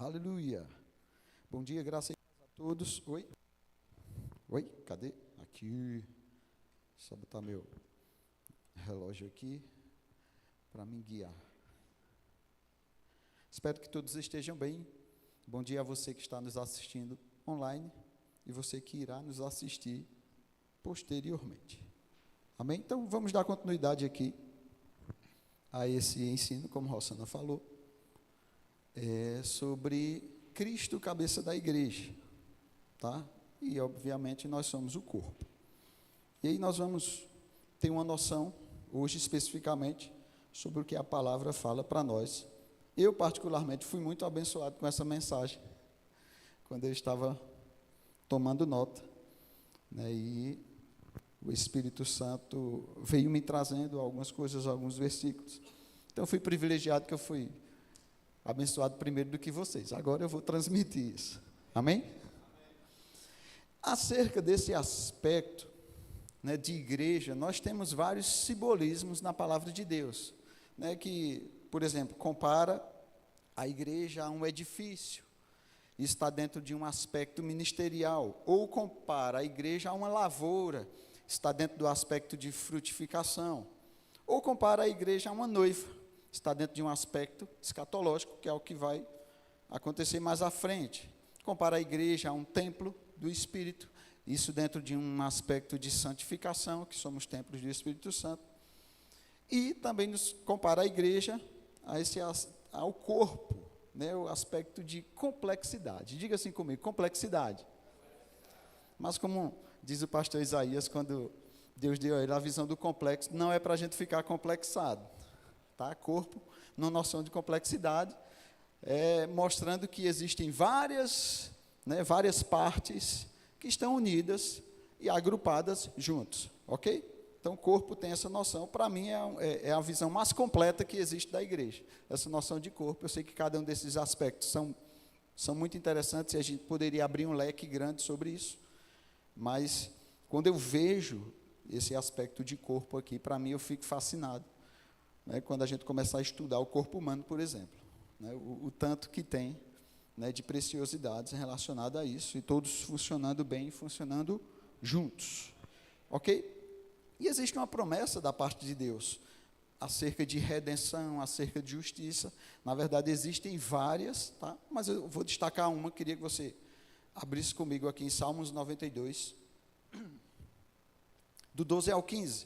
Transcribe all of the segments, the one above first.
Aleluia. Bom dia, graças a todos. Oi? Oi? Cadê? Aqui. Só botar meu relógio aqui para me guiar. Espero que todos estejam bem. Bom dia a você que está nos assistindo online e você que irá nos assistir posteriormente. Amém? Então, vamos dar continuidade aqui a esse ensino, como Rossana falou, sobre Cristo, cabeça da igreja, tá? E, obviamente, nós somos o corpo. E aí nós vamos ter uma noção, hoje especificamente, sobre o que a palavra fala para nós. Eu, particularmente, fui muito abençoado com essa mensagem, quando eu estava tomando nota, né, e o Espírito Santo veio me trazendo algumas coisas, alguns versículos. Então, eu fui privilegiado que eu fui abençoado primeiro do que vocês. Agora eu vou transmitir isso. Amém? Acerca desse aspecto, né, de igreja, nós temos vários simbolismos na palavra de Deus, né, que, por exemplo, compara a igreja a um edifício, está dentro de um aspecto ministerial, ou compara a igreja a uma lavoura, está dentro do aspecto de frutificação, ou compara a igreja a uma noiva, está dentro de um aspecto escatológico, que é o que vai acontecer mais à frente. Compara a igreja a um templo do Espírito, isso dentro de um aspecto de santificação, que somos templos do Espírito Santo, e também nos compara a igreja ao corpo, né, o aspecto de complexidade. Diga assim comigo, complexidade. Mas como diz o pastor Isaías, quando Deus deu a ele a visão do complexo, não é para a gente ficar complexado, tá? Corpo, numa noção de complexidade, mostrando que existem várias partes que estão unidas e agrupadas juntos, ok? Então, o corpo tem essa noção. Para mim, é a visão mais completa que existe da igreja, essa noção de corpo. Eu sei que cada um desses aspectos são muito interessantes e a gente poderia abrir um leque grande sobre isso, mas quando eu vejo esse aspecto de corpo aqui, para mim, eu fico fascinado, né, quando a gente começar a estudar o corpo humano, por exemplo, né, o tanto que tem, né, de preciosidades relacionadas a isso, e todos funcionando bem, funcionando juntos, ok? E existe uma promessa da parte de Deus, acerca de redenção, acerca de justiça. Na verdade, existem várias, tá? Mas eu vou destacar uma, queria que você abrisse comigo aqui em Salmos 92, do 12 ao 15,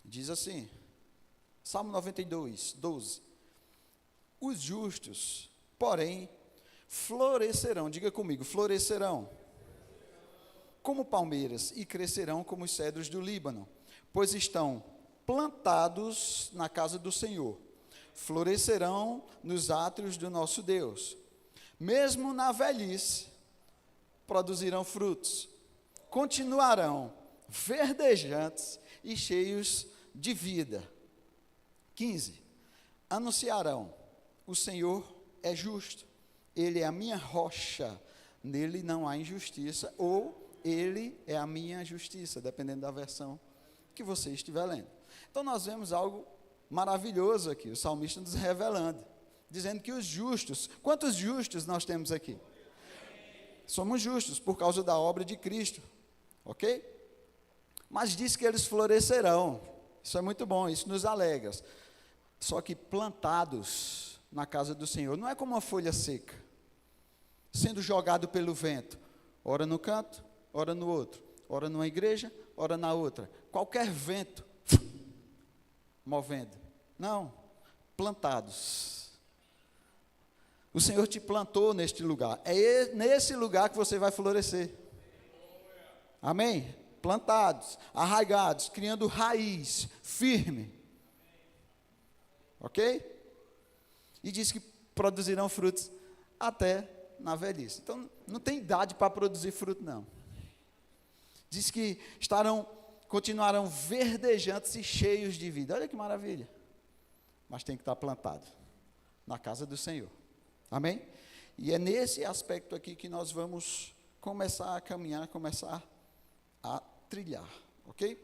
diz assim, Salmo 92, 12, os justos, porém, florescerão, diga comigo, florescerão, como palmeiras, e crescerão como os cedros do Líbano, pois estão plantados na casa do Senhor, florescerão nos átrios do nosso Deus, mesmo na velhice, produzirão frutos, continuarão verdejantes e cheios de vida. 15, anunciarão, o Senhor é justo, Ele é a minha rocha, nele não há injustiça, ou Ele é a minha justiça, dependendo da versão que você estiver lendo. Então, nós vemos algo maravilhoso aqui, o salmista nos revelando, dizendo que os justos, quantos justos nós temos aqui? Somos justos por causa da obra de Cristo, ok? Mas diz que eles florescerão, isso é muito bom, isso nos alegra, só que plantados na casa do Senhor, não é como uma folha seca, sendo jogado pelo vento, ora no canto, ora no outro, ora numa igreja, ora na outra, qualquer vento, movendo, não, plantados, o Senhor te plantou neste lugar, é nesse lugar que você vai florescer, amém? Plantados, arraigados, criando raiz, firme, ok? E diz que produzirão frutos até na velhice, então não tem idade para produzir fruto não, diz que continuarão verdejantes e cheios de vida, olha que maravilha, mas tem que estar plantado na casa do Senhor, amém? E é nesse aspecto aqui que nós vamos começar a caminhar, começar a trilhar, ok?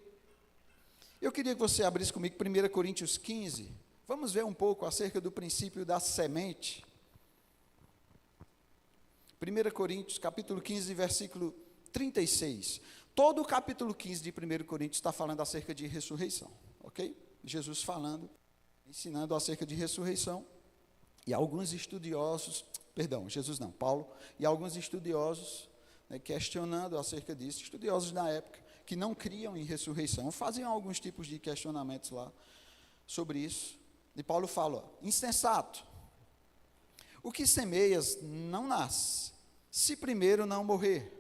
Eu queria que você abrisse comigo 1 Coríntios 15, vamos ver um pouco acerca do princípio da semente, 1 Coríntios, capítulo 15, versículo 36. Todo o capítulo 15 de 1 Coríntios está falando acerca de ressurreição, ok? Jesus falando, ensinando acerca de ressurreição. E alguns estudiosos, Jesus não, Paulo, e alguns estudiosos, né, questionando acerca disso, estudiosos da época, que não criam em ressurreição, faziam alguns tipos de questionamentos lá sobre isso. E Paulo fala, insensato, o que semeias não nasce, se primeiro não morrer.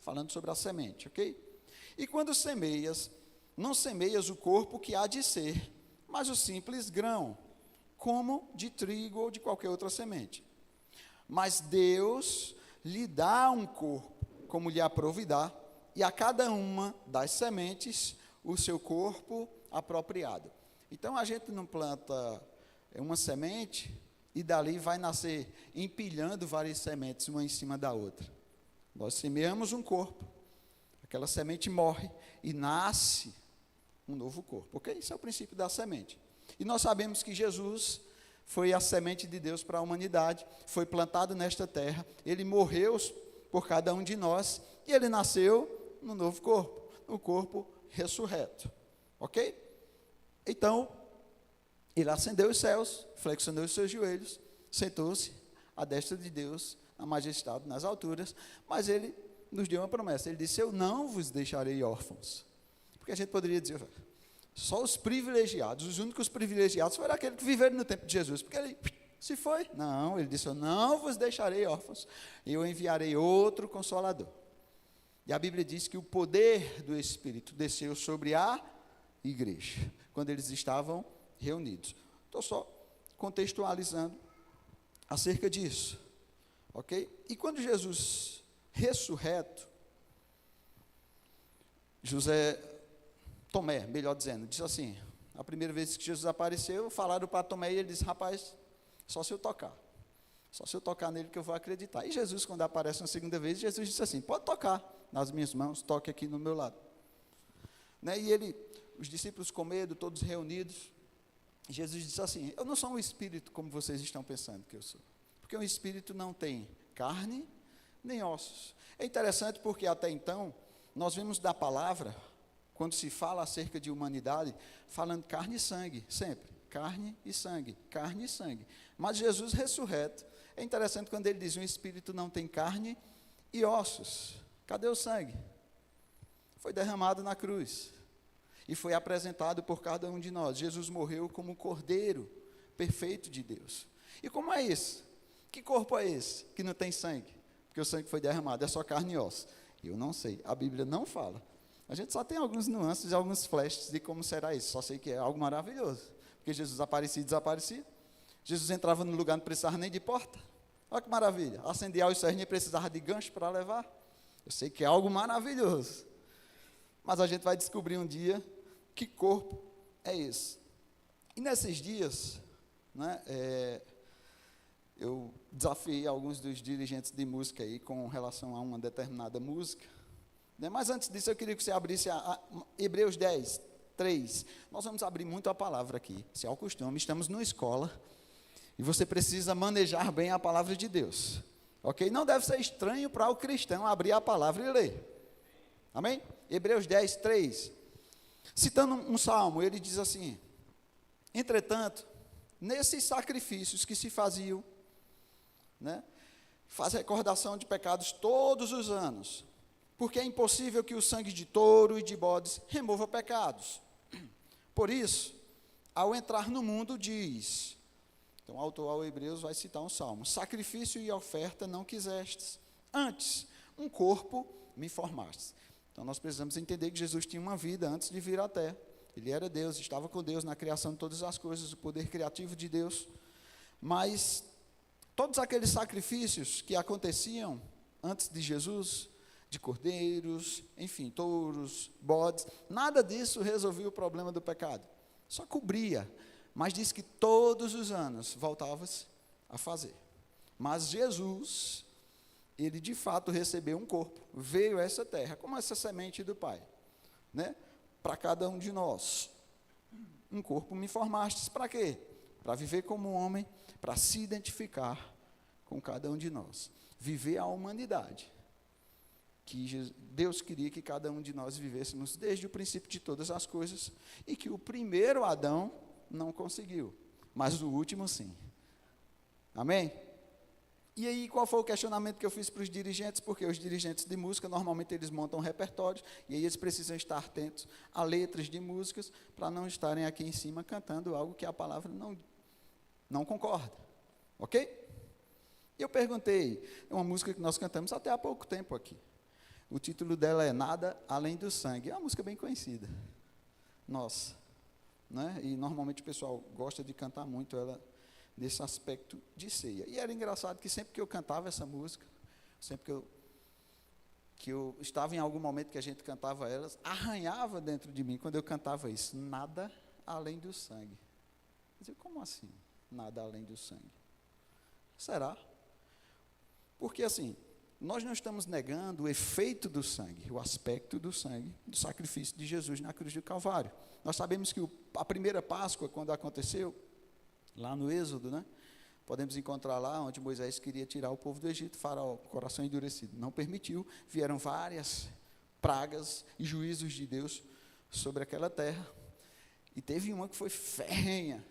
Falando sobre a semente, ok? E quando semeias, não semeias o corpo que há de ser, mas o simples grão, como de trigo ou de qualquer outra semente. Mas Deus lhe dá um corpo, como lhe aprouve dar, e a cada uma das sementes o seu corpo apropriado. Então a gente não planta uma semente e dali vai nascer empilhando várias sementes uma em cima da outra. Nós semeamos um corpo, aquela semente morre e nasce um novo corpo, ok? Esse é o princípio da semente. E nós sabemos que Jesus foi a semente de Deus para a humanidade, foi plantado nesta terra, ele morreu por cada um de nós e ele nasceu no novo corpo, no corpo ressurreto, ok? Então, ele ascendeu os céus, flexionou os seus joelhos, sentou-se à destra de Deus, a majestade nas alturas, mas ele nos deu uma promessa, ele disse, eu não vos deixarei órfãos, porque a gente poderia dizer, só os privilegiados, os únicos privilegiados foram aqueles que viveram no tempo de Jesus, porque ele se foi, não, ele disse, eu não vos deixarei órfãos, eu enviarei outro Consolador, e a Bíblia diz que o poder do Espírito desceu sobre a igreja, quando eles estavam reunidos, estou só contextualizando acerca disso, ok? E quando Jesus ressurreto, Tomé, melhor dizendo, disse assim, a primeira vez que Jesus apareceu, falaram para Tomé e ele disse, rapaz, só se eu tocar nele que eu vou acreditar. E Jesus, quando aparece uma segunda vez, Jesus disse assim, pode tocar nas minhas mãos, toque aqui no meu lado. Né? E os discípulos com medo, todos reunidos, Jesus disse assim, eu não sou um espírito como vocês estão pensando que eu sou, porque um espírito não tem carne nem ossos. É interessante porque até então, nós vemos da palavra, quando se fala acerca de humanidade, falando carne e sangue, sempre, carne e sangue, carne e sangue. Mas Jesus ressurreto, é interessante quando ele diz, um espírito não tem carne e ossos. Cadê o sangue? Foi derramado na cruz e foi apresentado por cada um de nós. Jesus morreu como o Cordeiro perfeito de Deus. E como é isso? Que corpo é esse que não tem sangue? Porque o sangue foi derramado, é só carne e osso. Eu não sei, a Bíblia não fala. A gente só tem alguns nuances e alguns flashes de como será isso. Só sei que é algo maravilhoso. Porque Jesus aparecia e desaparecia. Jesus entrava no lugar, não precisava nem de porta. Olha que maravilha. Acendia os céus, nem precisava de gancho para levar. Eu sei que é algo maravilhoso. Mas a gente vai descobrir um dia que corpo é esse. E nesses dias, né, eu desafiei alguns dos dirigentes de música aí com relação a uma determinada música. Né? Mas antes disso, eu queria que você abrisse a Hebreus 10, 3. Nós vamos abrir muito a palavra aqui. Se é o costume, estamos numa escola e você precisa manejar bem a palavra de Deus. Ok? Não deve ser estranho para o cristão abrir a palavra e ler. Amém? Hebreus 10, 3. Citando um salmo, ele diz assim, entretanto, nesses sacrifícios que se faziam, né, faz recordação de pecados todos os anos, porque é impossível que o sangue de touro e de bodes remova pecados. Por isso, ao entrar no mundo diz, então o autor ao Hebreus vai citar um salmo, sacrifício e oferta não quisestes, antes um corpo me formastes. Então nós precisamos entender que Jesus tinha uma vida antes de vir à terra, ele era Deus, estava com Deus na criação de todas as coisas, o poder criativo de Deus, mas todos aqueles sacrifícios que aconteciam antes de Jesus, de cordeiros, enfim, touros, bodes, nada disso resolvia o problema do pecado, só cobria, mas diz que todos os anos voltava-se a fazer. Mas Jesus, ele de fato recebeu um corpo, veio a essa terra, como essa semente do Pai, né? Para cada um de nós. Um corpo me formastes, para quê? Para viver como homem, para se identificar com cada um de nós. viver a humanidade que Deus queria que cada um de nós vivêssemos desde o princípio de todas as coisas, e que o primeiro Adão não conseguiu, mas o último sim. Amém? E aí, qual foi o questionamento que eu fiz para os dirigentes? Porque os dirigentes de música, normalmente eles montam repertórios, e aí eles precisam estar atentos a letras de músicas, para não estarem aqui em cima cantando algo que a palavra não concorda. Ok? E eu perguntei, é uma música que nós cantamos até há pouco tempo aqui. O título dela é Nada Além do Sangue. É uma música bem conhecida. Nossa. Né? E normalmente o pessoal gosta de cantar muito ela nesse aspecto de ceia. E era engraçado que sempre que eu cantava essa música, sempre que eu estava em algum momento que a gente cantava elas, arranhava dentro de mim quando eu cantava isso. Nada além do sangue. Eu dizia, como assim? Nada além do sangue. Será? Porque assim, nós não estamos negando o efeito do sangue, o aspecto do sangue, do sacrifício de Jesus na cruz do Calvário. Nós sabemos que a primeira Páscoa, quando aconteceu, lá no Êxodo, né? Podemos encontrar lá onde Moisés queria tirar o povo do Egito, Faraó, coração endurecido, não permitiu, vieram várias pragas e juízos de Deus sobre aquela terra, e teve uma que foi ferrenha,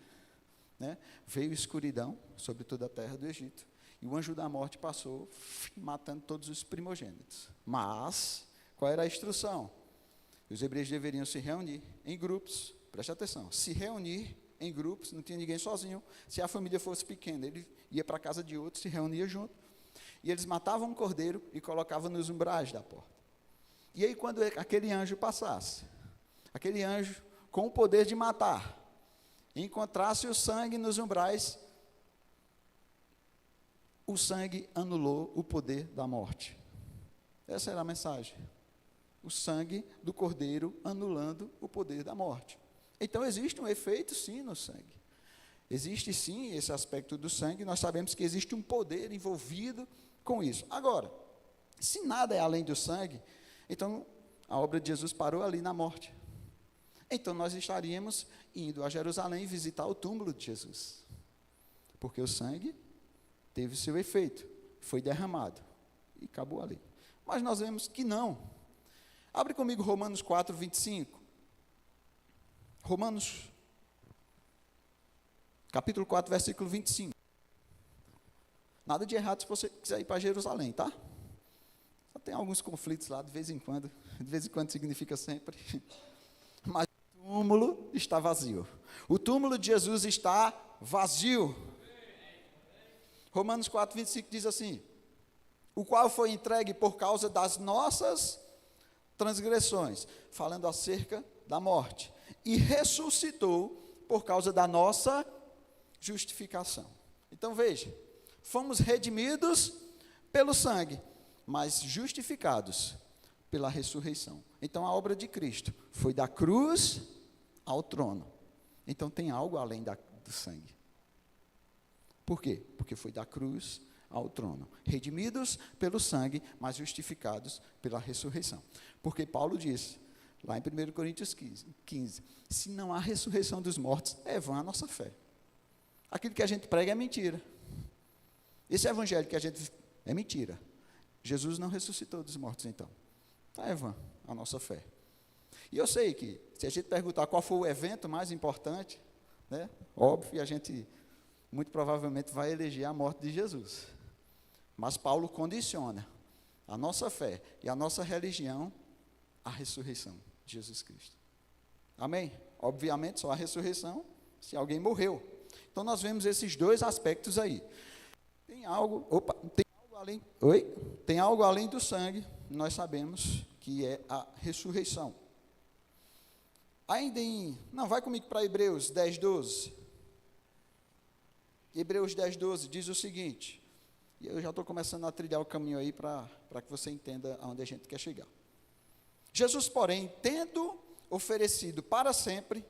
né? Veio escuridão sobre toda a terra do Egito, e o anjo da morte passou, matando todos os primogênitos. Mas, qual era a instrução? Os hebreus deveriam se reunir em grupos, preste atenção, se reunir em grupos, não tinha ninguém sozinho. Se a família fosse pequena, ele ia para a casa de outro, se reunia junto, e eles matavam um cordeiro e colocavam nos umbrais da porta. E aí, quando aquele anjo passasse, aquele anjo com o poder de matar, encontrasse o sangue nos umbrais, o sangue anulou o poder da morte. Essa era a mensagem. O sangue do cordeiro anulando o poder da morte. Então, existe um efeito, sim, no sangue. Existe, sim, esse aspecto do sangue. Nós sabemos que existe um poder envolvido com isso. Agora, se nada é além do sangue, então a obra de Jesus parou ali na morte. Então, nós estaríamos indo a Jerusalém visitar o túmulo de Jesus. Porque o sangue teve seu efeito, foi derramado e acabou ali. Mas nós vemos que não. Abre comigo Romanos 4, 25. Romanos, capítulo 4, versículo 25. Nada de errado se você quiser ir para Jerusalém, tá? Só tem alguns conflitos lá, de vez em quando significa sempre. Mas o túmulo está vazio. O túmulo de Jesus está vazio. Romanos 4, 25 diz assim: o qual foi entregue por causa das nossas transgressões, falando acerca da morte, e ressuscitou por causa da nossa justificação. Então veja, fomos redimidos pelo sangue, mas justificados pela ressurreição. Então a obra de Cristo foi da cruz ao trono. Então tem algo além do sangue. Por quê? Porque foi da cruz ao trono. Redimidos pelo sangue, mas justificados pela ressurreição. Porque Paulo disse, lá em 1 Coríntios 15, se não há ressurreição dos mortos, é vã a nossa fé. Aquilo que a gente prega é mentira. Esse evangelho que a gente... é mentira. Jesus não ressuscitou dos mortos, então. Então é vã a nossa fé. E eu sei que, se a gente perguntar qual foi o evento mais importante, né, óbvio, a gente muito provavelmente vai eleger a morte de Jesus. Mas Paulo condiciona a nossa fé e a nossa religião à ressurreição de Jesus Cristo. Amém? Obviamente, só a ressurreição se alguém morreu. Então, nós vemos esses dois aspectos aí. Tem algo além... Tem algo além do sangue, nós sabemos que é a ressurreição. Ainda não, vai comigo para Hebreus 10, 12. Hebreus 10, 12 diz o seguinte, e eu já estou começando a trilhar o caminho aí para que você entenda aonde a gente quer chegar. Jesus, porém, tendo oferecido para sempre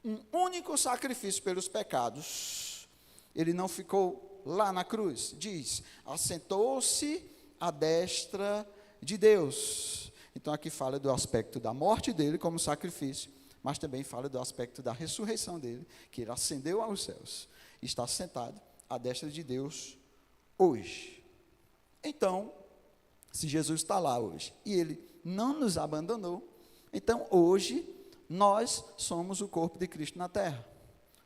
um único sacrifício pelos pecados, ele não ficou lá na cruz, diz, assentou-se à destra de Deus. Então aqui fala do aspecto da morte dele como sacrifício, mas também fala do aspecto da ressurreição dele, que ele ascendeu aos céus, está sentado à destra de Deus hoje. Então, se Jesus está lá hoje e ele não nos abandonou, então hoje nós somos o corpo de Cristo na terra.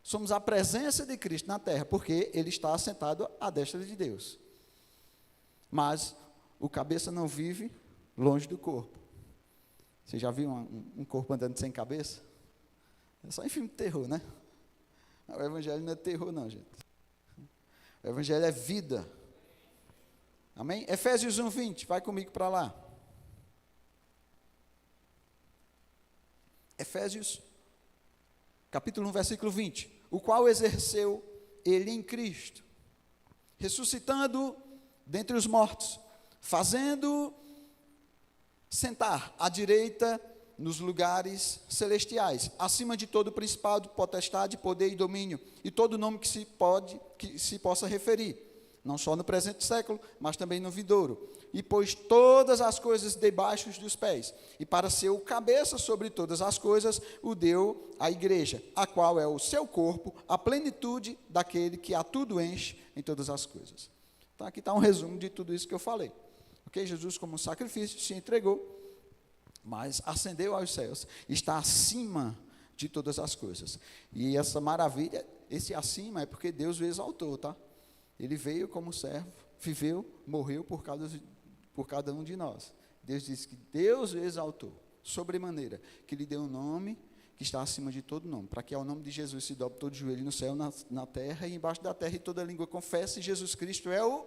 Somos a presença de Cristo na terra, porque ele está assentado à destra de Deus. Mas o cabeça não vive longe do corpo. Você já viu um corpo andando sem cabeça? É só em filme de terror, né? O evangelho não é terror, não, gente. O evangelho é vida. Amém? Efésios 1:20, vai comigo para lá. Efésios, capítulo 1, versículo 20. O qual exerceu ele em Cristo, ressuscitando dentre os mortos, fazendo sentar à direita nos lugares celestiais, acima de todo principado, potestade, poder e domínio, e todo nome que se possa referir, não só no presente século, mas também no vindouro. E pôs todas as coisas debaixo dos pés, e para ser o cabeça sobre todas as coisas, o deu à igreja, a qual é o seu corpo, a plenitude daquele que a tudo enche em todas as coisas. Então aqui está um resumo de tudo isso que eu falei. Ok? Jesus, como um sacrifício, se entregou, mas ascendeu aos céus, está acima de todas as coisas. E essa maravilha, esse acima é porque Deus o exaltou, tá? Ele veio como servo, viveu, morreu por cada um de nós. Deus disse que Deus o exaltou, sobremaneira, que lhe deu um nome que está acima de todo nome, para que ao nome de Jesus se dobre todo joelho no céu, na terra e embaixo da terra, e toda língua confesse, Jesus Cristo é o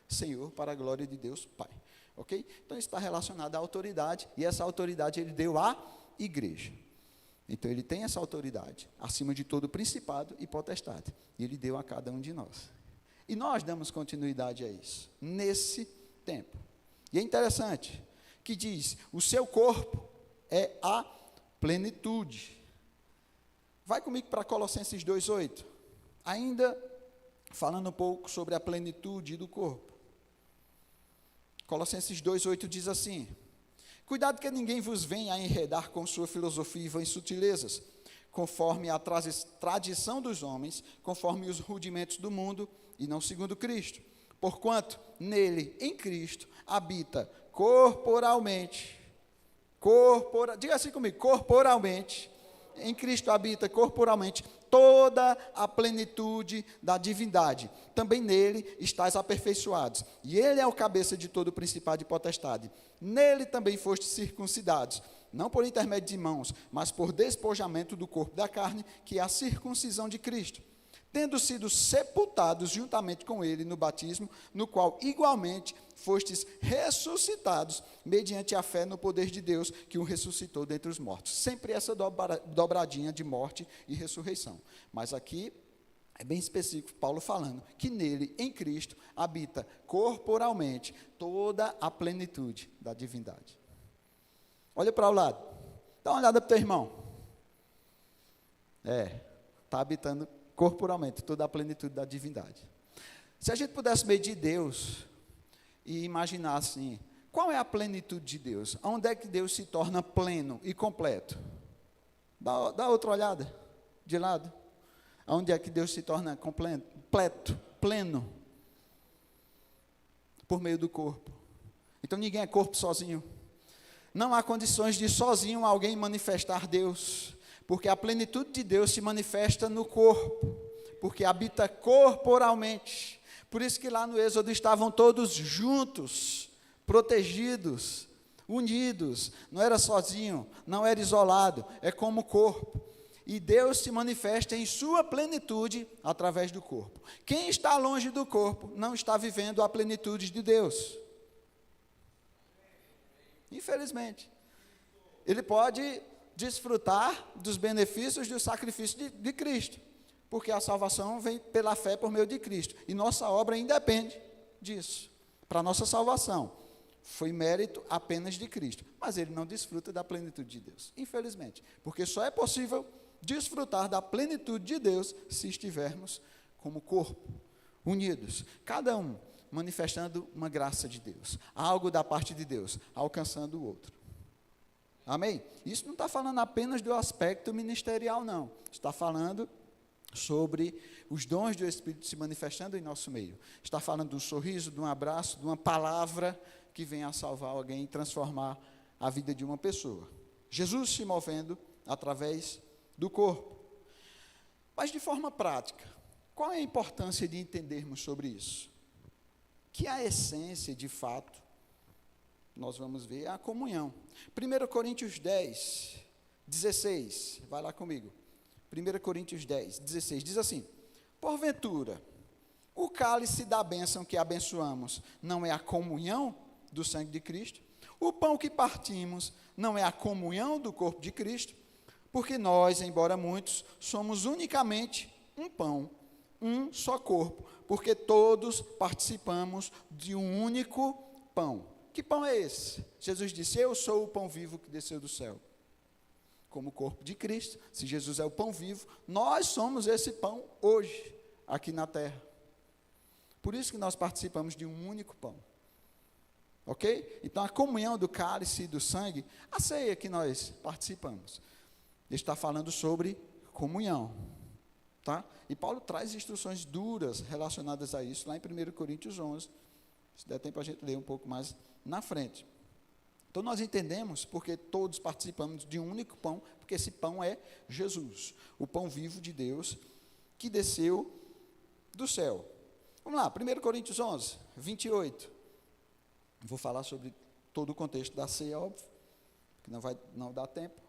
Senhor, para a glória de Deus Pai. Ok? Então, isso está relacionado à autoridade, e essa autoridade ele deu à igreja. Então, ele tem essa autoridade, acima de todo principado e potestade, e ele deu a cada um de nós. E nós damos continuidade a isso, nesse tempo. E é interessante, que diz, o seu corpo é a plenitude. Vai comigo para Colossenses 2:8, ainda falando um pouco sobre a plenitude do corpo. Colossenses 2:8 diz assim: cuidado que ninguém vos venha a enredar com sua filosofia e vãs sutilezas, conforme a tradição dos homens, conforme os rudimentos do mundo, e não segundo Cristo. Porquanto nele, em Cristo, habita corporalmente, diga assim comigo, corporalmente, em Cristo habita corporalmente toda a plenitude da divindade. Também nele estáis aperfeiçoados. E ele é o cabeça de todo principado e potestade. Nele também fostes circuncidados, não por intermédio de mãos, mas por despojamento do corpo da carne, que é a circuncisão de Cristo. Tendo sido sepultados juntamente com ele no batismo, no qual igualmente fostes ressuscitados, mediante a fé no poder de Deus, que o ressuscitou dentre os mortos. Sempre essa dobradinha de morte e ressurreição. Mas aqui é bem específico, Paulo falando que nele, em Cristo, habita corporalmente toda a plenitude da divindade. Olha para o lado, dá uma olhada para o teu irmão. Está habitando corporalmente toda a plenitude da divindade. Se a gente pudesse medir Deus e imaginar assim, qual é a plenitude de Deus? Onde é que Deus se torna pleno e completo? Dá outra olhada, de lado. Onde é que Deus se torna completo, pleno? Por meio do corpo. Então ninguém é corpo sozinho. Não há condições de sozinho alguém manifestar Deus, porque a plenitude de Deus se manifesta no corpo, porque habita corporalmente. Por isso que lá no Êxodo estavam todos juntos, protegidos, unidos, não era sozinho, não era isolado, é como corpo. E Deus se manifesta em sua plenitude através do corpo. Quem está longe do corpo não está vivendo a plenitude de Deus. Infelizmente. Ele pode desfrutar dos benefícios do sacrifício de Cristo, porque a salvação vem pela fé por meio de Cristo, e nossa obra independe disso. Para nossa salvação, foi mérito apenas de Cristo, mas ele não desfruta da plenitude de Deus, infelizmente, porque só é possível desfrutar da plenitude de Deus se estivermos como corpo, unidos, cada um manifestando uma graça de Deus, algo da parte de Deus, alcançando o outro. Amém? Isso não está falando apenas do aspecto ministerial, não. Está falando sobre os dons do Espírito se manifestando em nosso meio. Está falando de um sorriso, de um abraço, de uma palavra que vem a salvar alguém e transformar a vida de uma pessoa. Jesus se movendo através do corpo. Mas de forma prática, qual é a importância de entendermos sobre isso? Que a essência, de fato, nós vamos ver a comunhão. 1 Coríntios 10, 16, vai lá comigo. 1 Coríntios 10, 16, diz assim: porventura, o cálice da bênção que abençoamos não é a comunhão do sangue de Cristo? O pão que partimos não é a comunhão do corpo de Cristo? Porque nós, embora muitos, somos unicamente um pão, um só corpo, porque todos participamos de um único pão. Que pão é esse? Jesus disse: eu sou o pão vivo que desceu do céu. Como o corpo de Cristo, se Jesus é o pão vivo, nós somos esse pão hoje, aqui na terra. Por isso que nós participamos de um único pão. Ok? Então, a comunhão do cálice e do sangue, a ceia que nós participamos, está falando sobre comunhão. Tá? E Paulo traz instruções duras relacionadas a isso, lá em 1 Coríntios 11. Se der tempo, a gente lê um pouco mais na frente. Então, nós entendemos porque todos participamos de um único pão, porque esse pão é Jesus, o pão vivo de Deus, que desceu do céu. Vamos lá, 1 Coríntios 11, 28. Vou falar sobre todo o contexto da ceia, óbvio, que não dá tempo,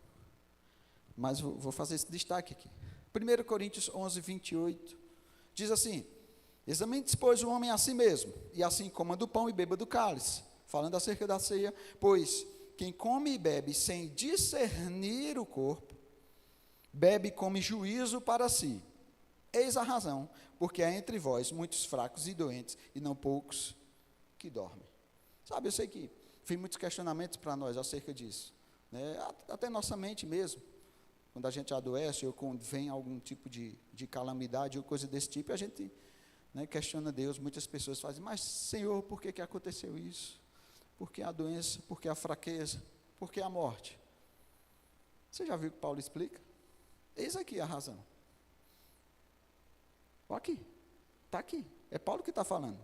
mas vou fazer esse destaque aqui. 1 Coríntios 11, 28, diz assim: examine-se, pois, o homem a si mesmo, e assim coma do pão e beba do cálice. Falando acerca da ceia, pois quem come e bebe sem discernir o corpo, bebe e come juízo para si. Eis a razão, porque há entre vós muitos fracos e doentes, e não poucos que dormem. Sabe, eu sei que vem muitos questionamentos para nós acerca disso, né? Até nossa mente mesmo, quando a gente adoece, ou quando vem algum tipo de calamidade, ou coisa desse tipo, a gente, né, questiona Deus. Muitas pessoas fazem: mas Senhor, por que aconteceu isso? Por que a doença? Por que a fraqueza? Por que a morte? Você já viu que Paulo explica? Eis aqui a razão. Olha aqui, está aqui. É Paulo que está falando.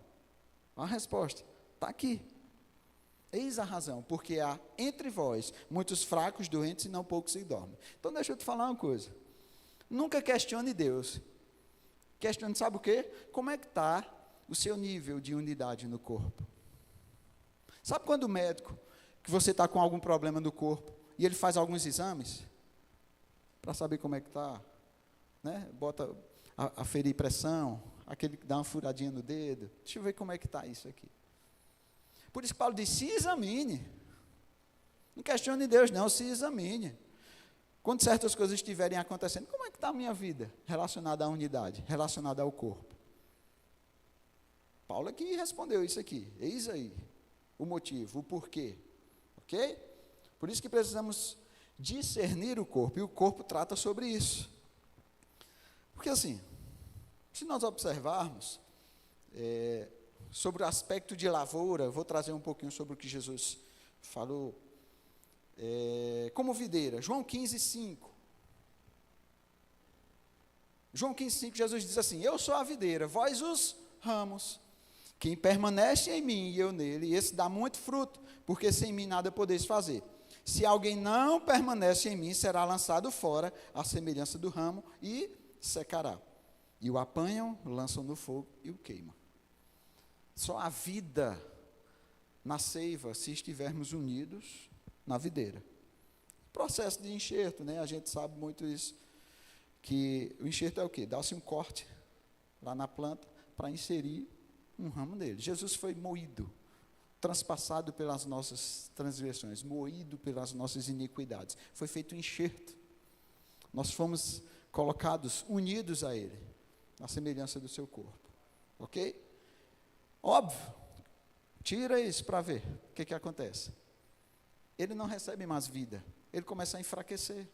A resposta está aqui. Eis a razão, porque há entre vós muitos fracos, doentes e não poucos que dormem. Então deixa eu te falar uma coisa. Nunca questione Deus. Questione, sabe o quê? Como é que está o seu nível de unidade no corpo? Sabe quando o médico, que você está com algum problema no corpo, e ele faz alguns exames, para saber como é que está, né? Bota aferir pressão, aquele que dá uma furadinha no dedo, deixa eu ver como é que está isso aqui. Por isso que Paulo diz: se examine. Não questione Deus não, se examine. Quando certas coisas estiverem acontecendo, como é que está a minha vida relacionada à unidade, relacionada ao corpo? Paulo aqui respondeu isso aqui. Eis aí o motivo, o porquê. Ok? Por isso que precisamos discernir o corpo, e o corpo trata sobre isso. Porque assim, se nós observarmos sobre o aspecto de lavoura, vou trazer um pouquinho sobre o que Jesus falou, como videira, João 15, 5. João 15, 5, Jesus diz assim: eu sou a videira, vós os ramos. Quem permanece em mim e eu nele, esse dá muito fruto, porque sem mim nada podeis fazer. Se alguém não permanece em mim, será lançado fora, à semelhança do ramo, e secará. E o apanham, lançam no fogo e o queimam. Só a vida na seiva, se estivermos unidos na videira. Processo de enxerto, né? A gente sabe muito isso, que o enxerto é o quê? Dá-se um corte lá na planta para inserir um ramo dele. Jesus foi moído, transpassado pelas nossas transgressões, moído pelas nossas iniquidades. Foi feito um enxerto. Nós fomos colocados, unidos a ele, na semelhança do seu corpo. Ok? Óbvio, tira isso para ver o que acontece. Ele não recebe mais vida, ele começa a enfraquecer.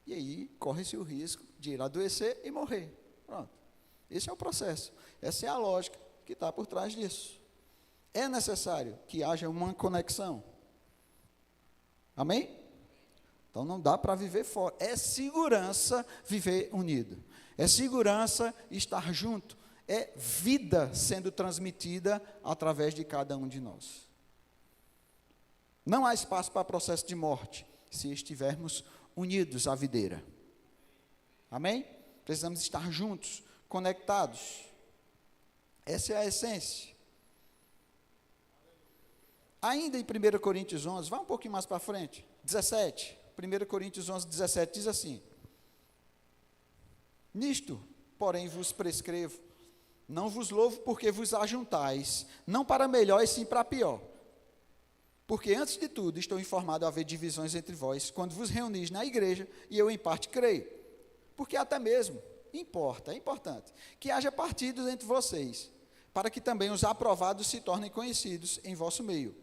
E aí, corre-se o risco de ir adoecer e morrer. Pronto. Esse é o processo. Essa é a lógica que está por trás disso. É necessário que haja uma conexão. Amém? Então não dá para viver fora. É segurança viver unido. É segurança estar junto. É vida sendo transmitida através de cada um de nós. Não há espaço para processo de morte se estivermos unidos à videira. Amém? Precisamos estar juntos, conectados. Essa é a essência. Ainda em 1 Coríntios 11, vai um pouquinho mais para frente, 17. 1 Coríntios 11, 17 diz assim: nisto, porém, vos prescrevo, não vos louvo porque vos ajuntais, não para melhor e sim para pior. Porque antes de tudo estou informado a haver divisões entre vós, quando vos reunis na igreja, e eu em parte creio. Porque até mesmo é importante, que haja partidos entre vocês, para que também os aprovados se tornem conhecidos em vosso meio.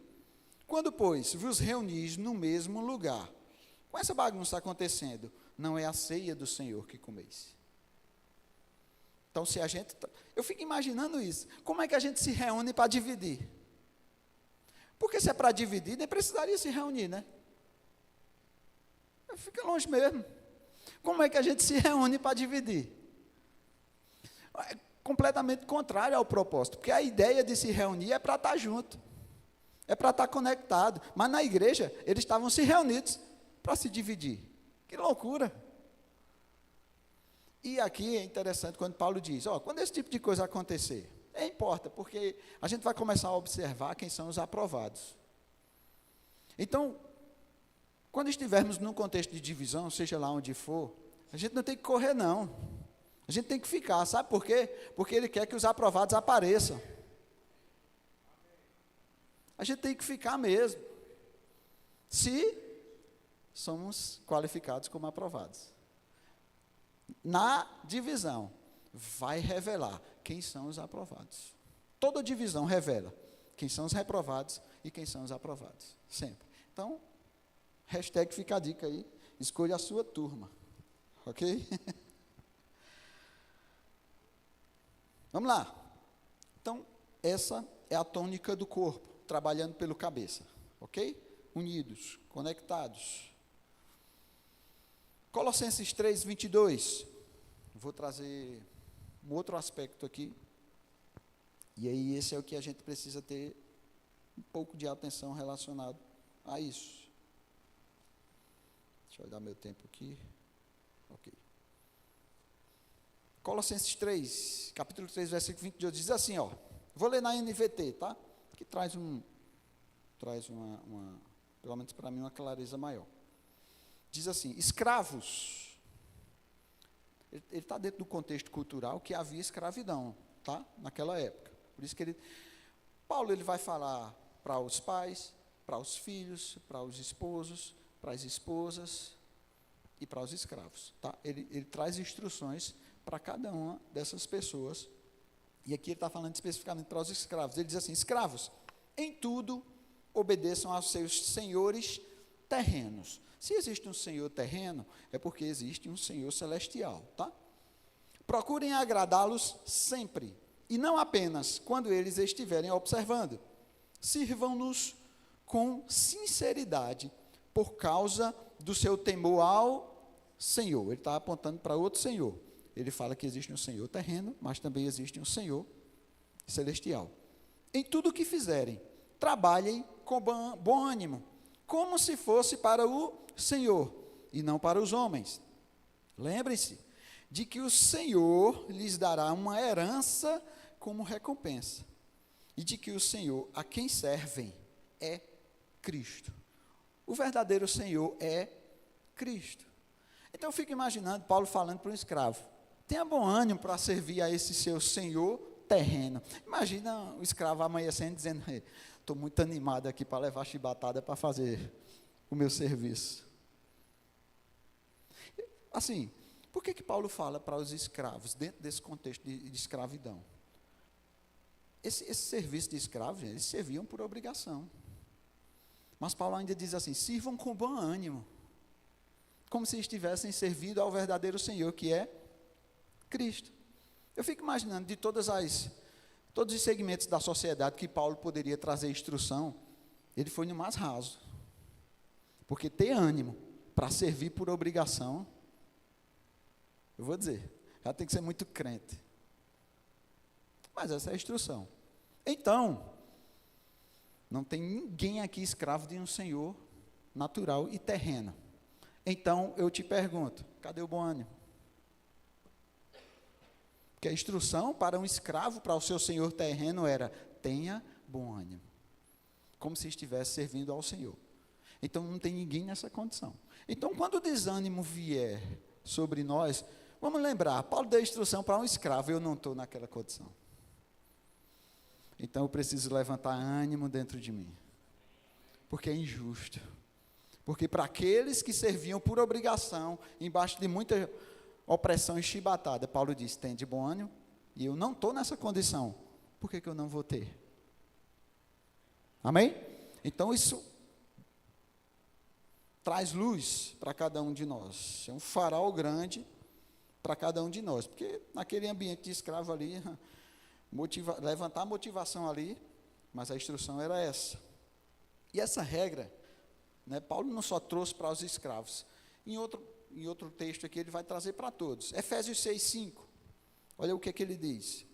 Quando, pois, vos reunis no mesmo lugar, com essa bagunça acontecendo, não é a ceia do Senhor que comeis. Então, se a gente... Eu fico imaginando isso. Como é que a gente se reúne para dividir? Porque se é para dividir, nem precisaria se reunir, né? Fica longe mesmo. Como é que a gente se reúne para dividir? É completamente contrário ao propósito, porque a ideia de se reunir é para estar junto, é para estar conectado. Mas na igreja, eles estavam se reunidos para se dividir. Que loucura! E aqui é interessante quando Paulo diz, quando esse tipo de coisa acontecer, importa, porque a gente vai começar a observar quem são os aprovados. Então, quando estivermos num contexto de divisão, seja lá onde for, a gente não tem que correr, não. A gente tem que ficar, sabe por quê? Porque ele quer que os aprovados apareçam. A gente tem que ficar mesmo, se somos qualificados como aprovados. Na divisão, vai revelar quem são os aprovados. Toda divisão revela quem são os reprovados e quem são os aprovados, sempre. Então, hashtag fica a dica aí, escolha a sua turma, ok? Vamos lá. Então, essa é a tônica do corpo, trabalhando pelo cabeça, ok? Unidos, conectados. Colossenses 3, 22. Vou trazer um outro aspecto aqui. E aí, esse é o que a gente precisa ter um pouco de atenção relacionado a isso. Deixa eu dar meu tempo aqui. Ok. Colossenses 3, capítulo 3, versículo 22, diz assim, vou ler na NVT, tá? Que traz uma pelo menos para mim, uma clareza maior. Diz assim, escravos. Ele está dentro do contexto cultural que havia escravidão, tá? Naquela época. Por isso que Paulo vai falar para os pais, para os filhos, para os esposos, para as esposas e para os escravos, tá? Ele traz instruções para cada uma dessas pessoas. E aqui ele está falando especificamente para os escravos. Ele diz assim, escravos, em tudo obedeçam aos seus senhores terrenos. Se existe um senhor terreno, é porque existe um senhor celestial, tá? Procurem agradá-los sempre, e não apenas quando eles estiverem observando. Sirvam-nos com sinceridade, por causa do seu temor ao Senhor. Ele está apontando para outro Senhor. Ele fala que existe um Senhor terreno, mas também existe um Senhor celestial. Em tudo o que fizerem, trabalhem com bom ânimo, como se fosse para o Senhor, e não para os homens. Lembrem-se de que o Senhor lhes dará uma herança como recompensa, e de que o Senhor a quem servem é Cristo. O verdadeiro Senhor é Cristo. Então eu fico imaginando Paulo falando para um escravo, tenha bom ânimo para servir a esse seu senhor terreno. Imagina o escravo amanhecendo dizendo, estou muito animado aqui para levar chibatada para fazer o meu serviço. Assim, por que Paulo fala para os escravos, dentro desse contexto de escravidão? Esse serviço de escravos, eles serviam por obrigação. Mas Paulo ainda diz assim, sirvam com bom ânimo, como se estivessem servindo ao verdadeiro Senhor, que é Cristo. Eu fico imaginando de todos os segmentos da sociedade que Paulo poderia trazer instrução, ele foi no mais raso. Porque ter ânimo para servir por obrigação, eu vou dizer, já tem que ser muito crente. Mas essa é a instrução. Então, não tem ninguém aqui escravo de um senhor natural e terreno. Então, eu te pergunto, cadê o bom ânimo? Porque a instrução para um escravo, para o seu senhor terreno, era: tenha bom ânimo. Como se estivesse servindo ao Senhor. Então, não tem ninguém nessa condição. Então, quando o desânimo vier sobre nós, vamos lembrar, Paulo deu instrução para um escravo, eu não estou naquela condição. Então, eu preciso levantar ânimo dentro de mim. Porque é injusto. Porque para aqueles que serviam por obrigação, embaixo de muita opressão e chibatada, Paulo diz: tem de bom ânimo, e eu não estou nessa condição. Por que eu não vou ter? Amém? Então, isso traz luz para cada um de nós. É um farol grande para cada um de nós. Porque naquele ambiente de escravo ali, levantar a motivação ali, mas a instrução era essa. E essa regra, né, Paulo não só trouxe para os escravos. Em outro texto aqui, ele vai trazer para todos. Efésios 6:5. Olha o que ele diz.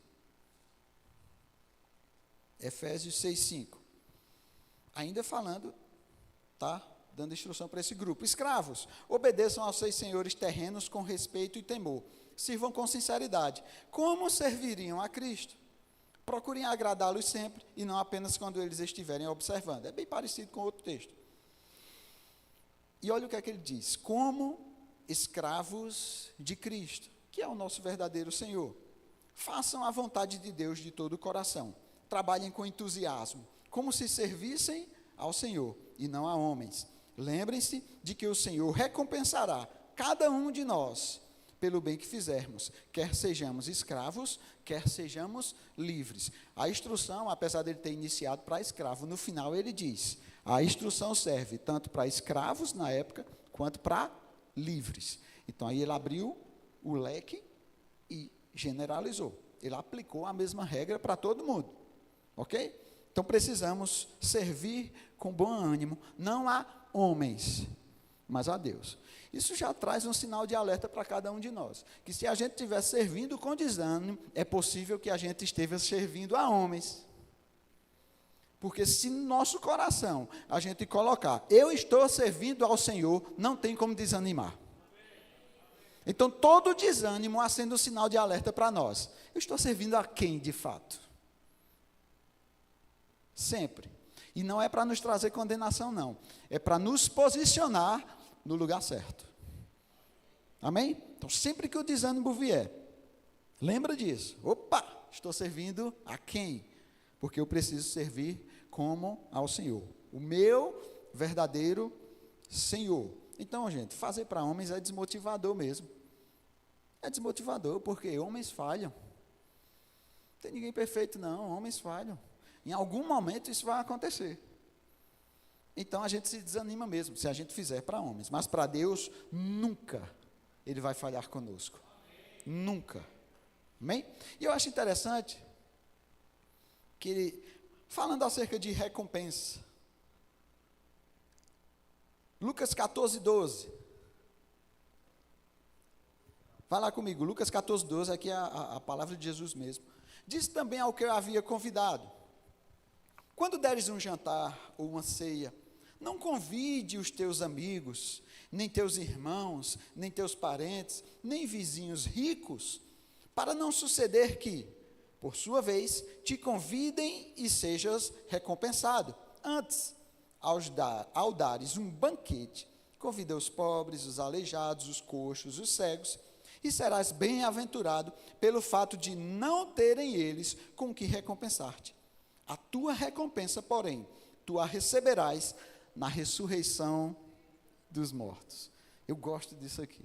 Efésios 6:5. Ainda falando, tá? Dando instrução para esse grupo. Escravos, obedeçam aos seus senhores terrenos com respeito e temor. Sirvam com sinceridade. Como serviriam a Cristo? Procurem agradá-los sempre e não apenas quando eles estiverem observando. É bem parecido com outro texto. E olha o que é que ele diz. Como escravos de Cristo, que é o nosso verdadeiro Senhor. Façam a vontade de Deus de todo o coração. Trabalhem com entusiasmo, como se servissem ao Senhor e não a homens. Lembrem-se de que o Senhor recompensará cada um de nós pelo bem que fizermos, quer sejamos escravos, quer sejamos livres. A instrução, apesar dele ter iniciado para escravo, no final ele diz, a instrução serve tanto para escravos na época, quanto para livres. Então aí ele abriu o leque e generalizou. Ele aplicou a mesma regra para todo mundo. Ok? Então, precisamos servir com bom ânimo, não a homens, mas a Deus. Isso já traz um sinal de alerta para cada um de nós, que se a gente estiver servindo com desânimo, é possível que a gente esteja servindo a homens. Porque se no nosso coração a gente colocar, eu estou servindo ao Senhor, não tem como desanimar. Então, todo desânimo acende um sinal de alerta para nós. Eu estou servindo a quem, de fato? Sempre. E não é para nos trazer condenação, não. É para nos posicionar no lugar certo. Amém? Então, sempre que o desânimo vier, lembra disso. Opa, estou servindo a quem? Porque eu preciso servir como ao Senhor. O meu verdadeiro Senhor. Então, gente, fazer para homens é desmotivador mesmo. É desmotivador, porque homens falham. Não tem ninguém perfeito, não. Homens falham. Em algum momento isso vai acontecer. Então a gente se desanima mesmo, se a gente fizer para homens. Mas para Deus, nunca Ele vai falhar conosco. Nunca. Amém? E eu acho interessante que ele, falando acerca de recompensa, Lucas 14:12. Vai lá comigo, Lucas 14:12, aqui é a palavra de Jesus mesmo. Disse também ao que eu havia convidado: quando deres um jantar ou uma ceia, não convide os teus amigos, nem teus irmãos, nem teus parentes, nem vizinhos ricos, para não suceder que, por sua vez, te convidem e sejas recompensado. Antes, ao dares um banquete, convida os pobres, os aleijados, os coxos, os cegos, e serás bem-aventurado pelo fato de não terem eles com que recompensar-te. A tua recompensa, porém, tu a receberás na ressurreição dos mortos. Eu gosto disso aqui.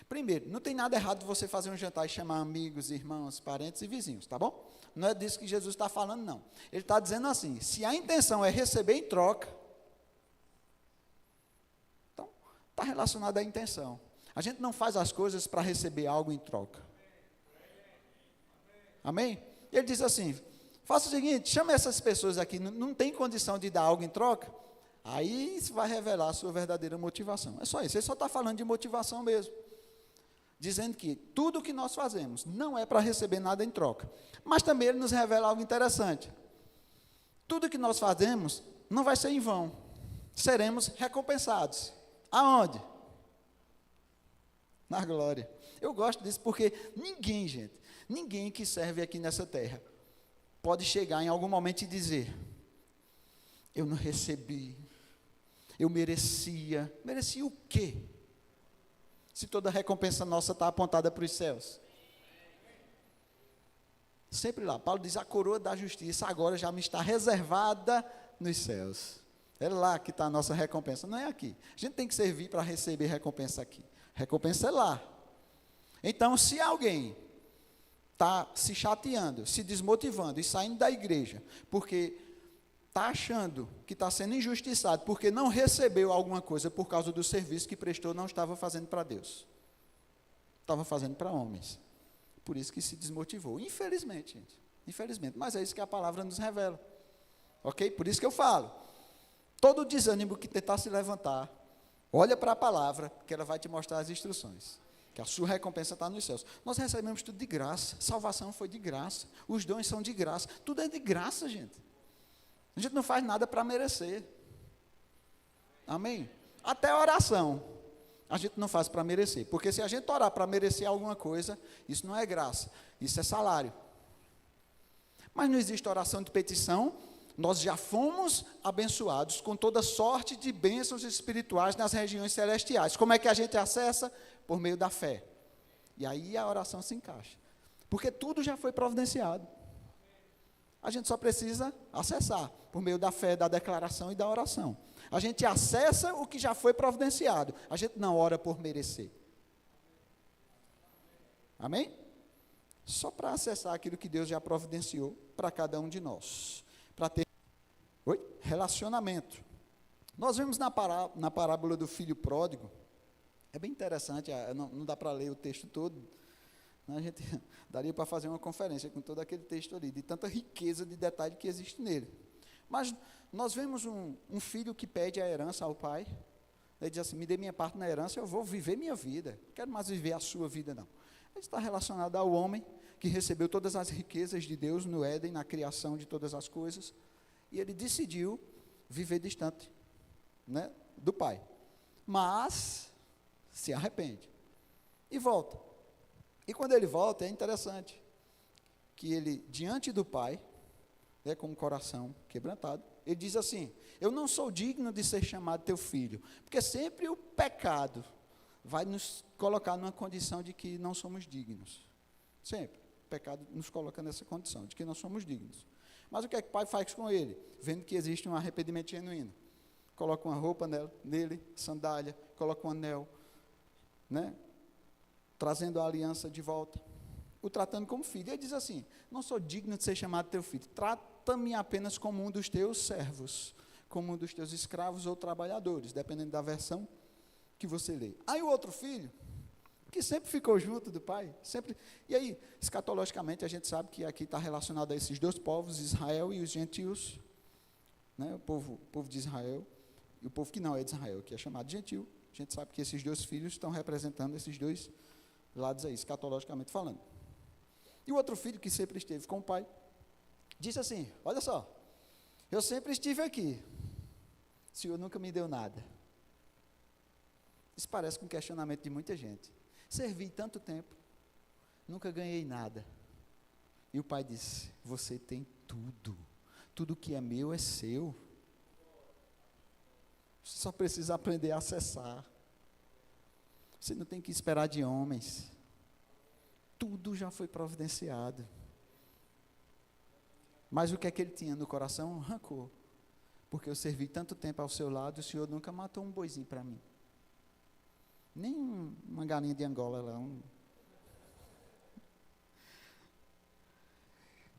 Primeiro, não tem nada errado de você fazer um jantar e chamar amigos, irmãos, parentes e vizinhos, tá bom? Não é disso que Jesus está falando, não. Ele está dizendo assim, se a intenção é receber em troca, então, está relacionado à intenção. A gente não faz as coisas para receber algo em troca. Amém? Ele diz assim, faça o seguinte, chama essas pessoas aqui, não tem condição de dar algo em troca, Aí isso vai revelar a sua verdadeira motivação. É só isso, ele só está falando de motivação mesmo. Dizendo que tudo o que nós fazemos não é para receber nada em troca. Mas também ele nos revela algo interessante. Tudo o que nós fazemos não vai ser em vão. Seremos recompensados. Aonde? Na glória. Eu gosto disso porque ninguém, gente, ninguém que serve aqui nessa terra pode chegar em algum momento e dizer: eu não recebi, eu merecia. Merecia o quê? Se toda a recompensa nossa está apontada para os céus. Sempre lá, Paulo diz: a coroa da justiça agora já me está reservada nos céus. É lá que está a nossa recompensa, não é aqui. A gente tem que servir para receber recompensa aqui. Recompensa é lá. Então, se alguém está se chateando, se desmotivando e saindo da igreja, porque está achando que está sendo injustiçado, porque não recebeu alguma coisa por causa do serviço que prestou, não estava fazendo para Deus. Estava fazendo para homens. Por isso que se desmotivou. Infelizmente, gente. Infelizmente. Mas é isso que a palavra nos revela. Ok? Por isso que eu falo. Todo desânimo que tentar se levantar, olha para a palavra, que ela vai te mostrar as instruções. Que a sua recompensa está nos céus. Nós recebemos tudo de graça. Salvação foi de graça. Os dons são de graça. Tudo é de graça, gente. A gente não faz nada para merecer. Amém? Até a oração a gente não faz para merecer. Porque se a gente orar para merecer alguma coisa, isso não é graça. Isso é salário. Mas não existe oração de petição. Nós já fomos abençoados com toda sorte de bênçãos espirituais nas regiões celestiais. Como é que a gente acessa? Por meio da fé. E aí a oração se encaixa. Porque tudo já foi providenciado. A gente só precisa acessar por meio da fé, da declaração e da oração. A gente acessa o que já foi providenciado. A gente não ora por merecer. Amém? Só para acessar aquilo que Deus já providenciou para cada um de nós. Para ter relacionamento. Nós vemos na parábola do filho pródigo. É bem interessante, não dá para ler o texto todo. A gente daria para fazer uma conferência com todo aquele texto ali, de tanta riqueza de detalhe que existe nele. Mas nós vemos um filho que pede a herança ao pai. Ele diz assim: me dê minha parte na herança, eu vou viver minha vida. Não quero mais viver a sua vida, não. Ele está relacionado ao homem que recebeu todas as riquezas de Deus no Éden, na criação de todas as coisas. E ele decidiu viver distante, né, do pai. Mas se arrepende e volta. E quando ele volta, é interessante que ele, diante do pai, né, com o coração quebrantado, ele diz assim: eu não sou digno de ser chamado teu filho, porque sempre o pecado vai nos colocar numa condição de que não somos dignos. Sempre o pecado nos coloca nessa condição, de que não somos dignos. Mas o que é que o pai faz com ele? Vendo que existe um arrependimento genuíno. Coloca uma roupa nele, sandália, coloca um anel, né? Trazendo a aliança de volta, o tratando como filho. Ele diz assim: não sou digno de ser chamado teu filho, trata-me apenas como um dos teus servos, como um dos teus escravos ou trabalhadores, dependendo da versão que você lê. Aí o outro filho, que sempre ficou junto do pai, sempre. E aí, escatologicamente, a gente sabe que aqui está relacionado a esses dois povos, Israel e os gentios, né? O povo de Israel, e o povo que não é de Israel, que é chamado de gentil. A gente sabe que esses dois filhos estão representando esses dois lados aí, escatologicamente falando. E o outro filho, que sempre esteve com o pai, disse assim: olha só, eu sempre estive aqui, o Senhor nunca me deu nada. Isso parece com um questionamento de muita gente. Servi tanto tempo, nunca ganhei nada. E o pai disse: você tem tudo, tudo que é meu é seu. Você só precisa aprender a acessar. Você não tem que esperar de homens. Tudo já foi providenciado. Mas o que é que ele tinha no coração? Rancor. Porque eu servi tanto tempo ao seu lado, o Senhor nunca matou um boizinho para mim. Nem uma galinha de Angola lá.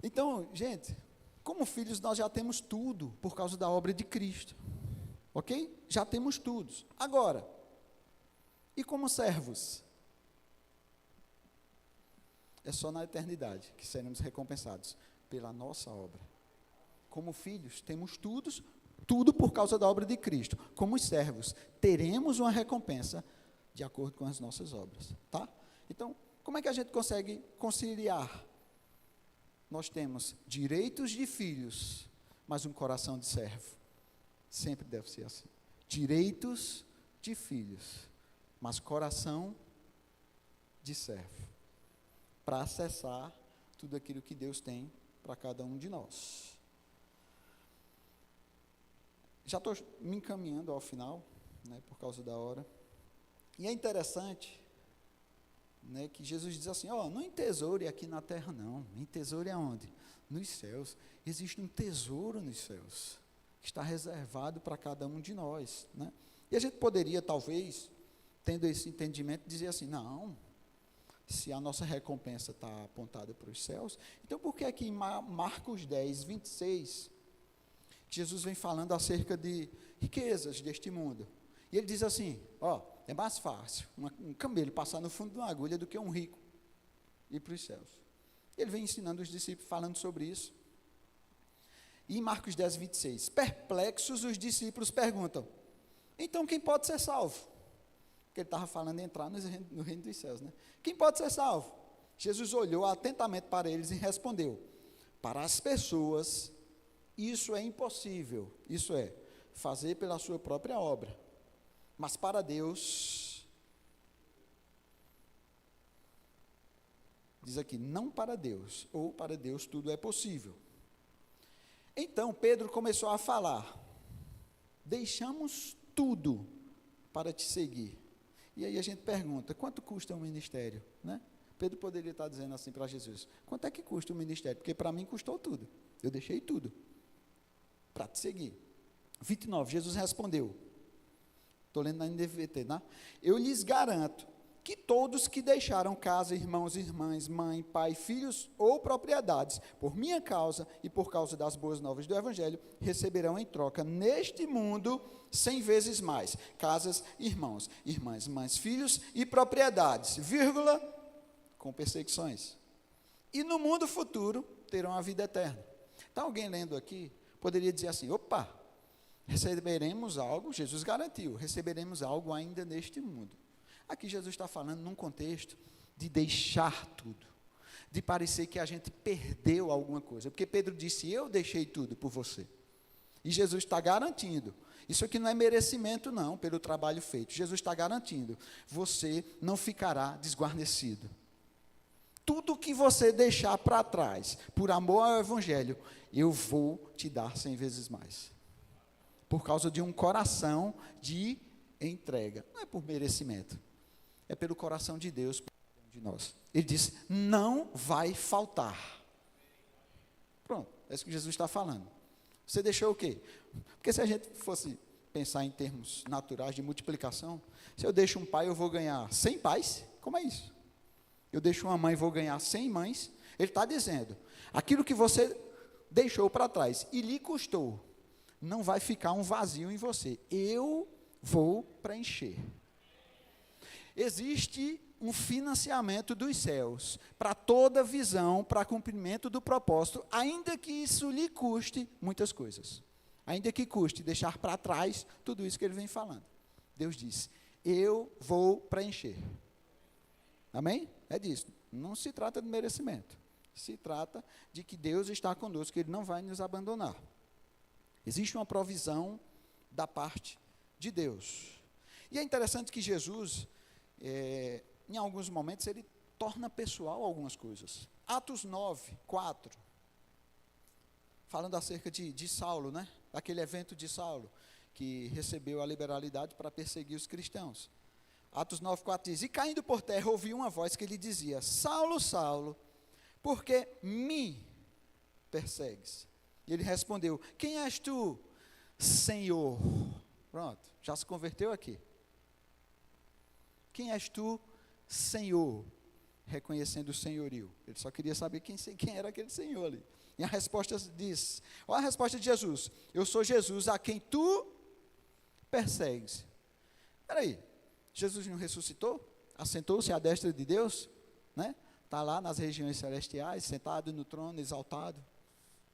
Então, gente, como filhos nós já temos tudo por causa da obra de Cristo. Ok? Já temos tudo. Agora, e como servos? É só na eternidade que seremos recompensados pela nossa obra. Como filhos, temos tudo Tudo por causa da obra de Cristo. Como os servos, teremos uma recompensa de acordo com as nossas obras, tá? Então, como é que a gente consegue conciliar? Nós temos direitos de filhos, mas um coração de servo. Sempre deve ser assim. Direitos de filhos, mas coração de servo. Para acessar tudo aquilo que Deus tem para cada um de nós. Já estou me encaminhando ao final, né, por causa da hora. E é interessante, né, que Jesus diz assim, não entesoure aqui na terra não, entesoure aonde? Nos céus. Existe um tesouro nos céus, que está reservado para cada um de nós, né? E a gente poderia, talvez, tendo esse entendimento, dizer assim, não, se a nossa recompensa está apontada para os céus, então por que aqui em Marcos 10, 26, Jesus vem falando acerca de riquezas deste mundo? E ele diz assim, é mais fácil um camelo passar no fundo de uma agulha do que um rico ir para os céus. Ele vem ensinando os discípulos, falando sobre isso. E em Marcos 10, 26, perplexos os discípulos perguntam, então quem pode ser salvo? Porque ele estava falando de entrar no reino dos céus, né? Quem pode ser salvo? Jesus olhou atentamente para eles e respondeu, para as pessoas, isso é impossível, isso é, fazer pela sua própria obra. Mas para Deus, diz aqui, não para Deus, ou para Deus tudo é possível. Então Pedro começou a falar, deixamos tudo para te seguir. E aí a gente pergunta, quanto custa um ministério, né? Pedro poderia estar dizendo assim para Jesus, quanto é que custa o ministério? Porque para mim custou tudo, eu deixei tudo para te seguir. 29, Jesus respondeu, estou lendo na NVT, né? Eu lhes garanto que todos que deixaram casa, irmãos, irmãs, mãe, pai, filhos ou propriedades, por minha causa e por causa das boas novas do Evangelho, receberão em troca neste mundo 100 vezes mais, casas, irmãos, irmãs, mães, filhos e propriedades, vírgula, com perseguições. E no mundo futuro terão a vida eterna. Então alguém lendo aqui, poderia dizer assim, opa, receberemos algo, Jesus garantiu, receberemos algo ainda neste mundo. Aqui Jesus está falando num contexto de deixar tudo, de parecer que a gente perdeu alguma coisa, porque Pedro disse, eu deixei tudo por você, e Jesus está garantindo, isso aqui não é merecimento não, pelo trabalho feito, Jesus está garantindo, você não ficará desguarnecido, tudo que você deixar para trás, por amor ao Evangelho, eu vou te dar 100 vezes mais, por causa de um coração de entrega, não é por merecimento, é pelo coração de Deus, de nós. Ele diz, não vai faltar. Pronto, é isso que Jesus está falando. Você deixou o quê? Porque se a gente fosse pensar em termos naturais de multiplicação, se eu deixo um pai, eu vou ganhar 100 pais? Como é isso? Eu deixo uma mãe, vou ganhar 100 mães? Ele está dizendo, aquilo que você deixou para trás e lhe custou, não vai ficar um vazio em você. Eu vou preencher. Existe um financiamento dos céus para toda visão, para cumprimento do propósito, ainda que isso lhe custe muitas coisas. Ainda que custe deixar para trás tudo isso que ele vem falando. Deus disse, eu vou preencher. Amém? É disso. Não se trata de merecimento. Se trata de que Deus está conosco, que Ele não vai nos abandonar. Existe uma provisão da parte de Deus. E é interessante que Jesus, em alguns momentos, ele torna pessoal algumas coisas. Atos 9, 4, falando acerca de Saulo, né? Daquele evento de Saulo, que recebeu a liberalidade para perseguir os cristãos. Atos 9, 4 diz, e caindo por terra, ouviu uma voz que lhe dizia, Saulo, Saulo, por que me persegues? E ele respondeu, quem és tu, Senhor? Pronto, já se converteu aqui. Quem és tu, Senhor? Reconhecendo o senhorio. Ele só queria saber quem era aquele Senhor ali. E a resposta diz, olha a resposta de Jesus, eu sou Jesus a quem tu persegues. Espera aí, Jesus não ressuscitou? Assentou-se à destra de Deus? Né? Está lá nas regiões celestiais, sentado no trono, exaltado,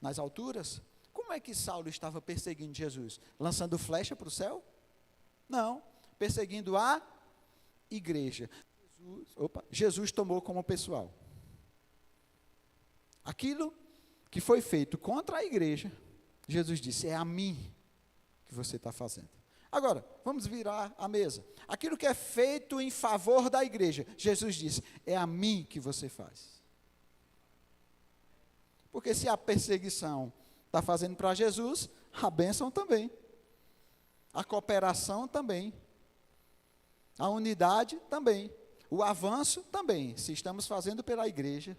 nas alturas. Como Como é que Saulo estava perseguindo Jesus? Lançando flecha para o céu? Não, perseguindo a igreja. Jesus tomou como pessoal. Aquilo que foi feito contra a igreja, Jesus disse, é a mim que você está fazendo. Agora, vamos virar a mesa. Aquilo que é feito em favor da igreja, Jesus disse, é a mim que você faz. Porque se a perseguição está fazendo para Jesus, a bênção também. A cooperação também. A unidade também. O avanço também. Se estamos fazendo pela igreja,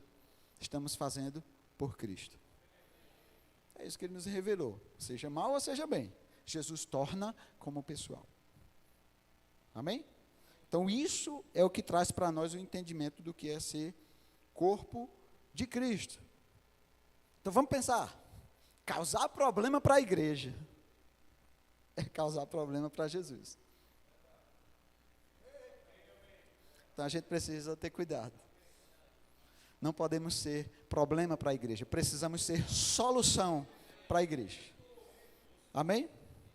estamos fazendo por Cristo. É isso que ele nos revelou. Seja mal ou seja bem. Jesus torna como pessoal. Amém? Então isso é o que traz para nós o entendimento do que é ser corpo de Cristo. Então vamos pensar. Causar problema para a igreja é causar problema para Jesus. Então a gente precisa ter cuidado. Não podemos ser problema para a igreja. Precisamos ser solução para a igreja. Amém?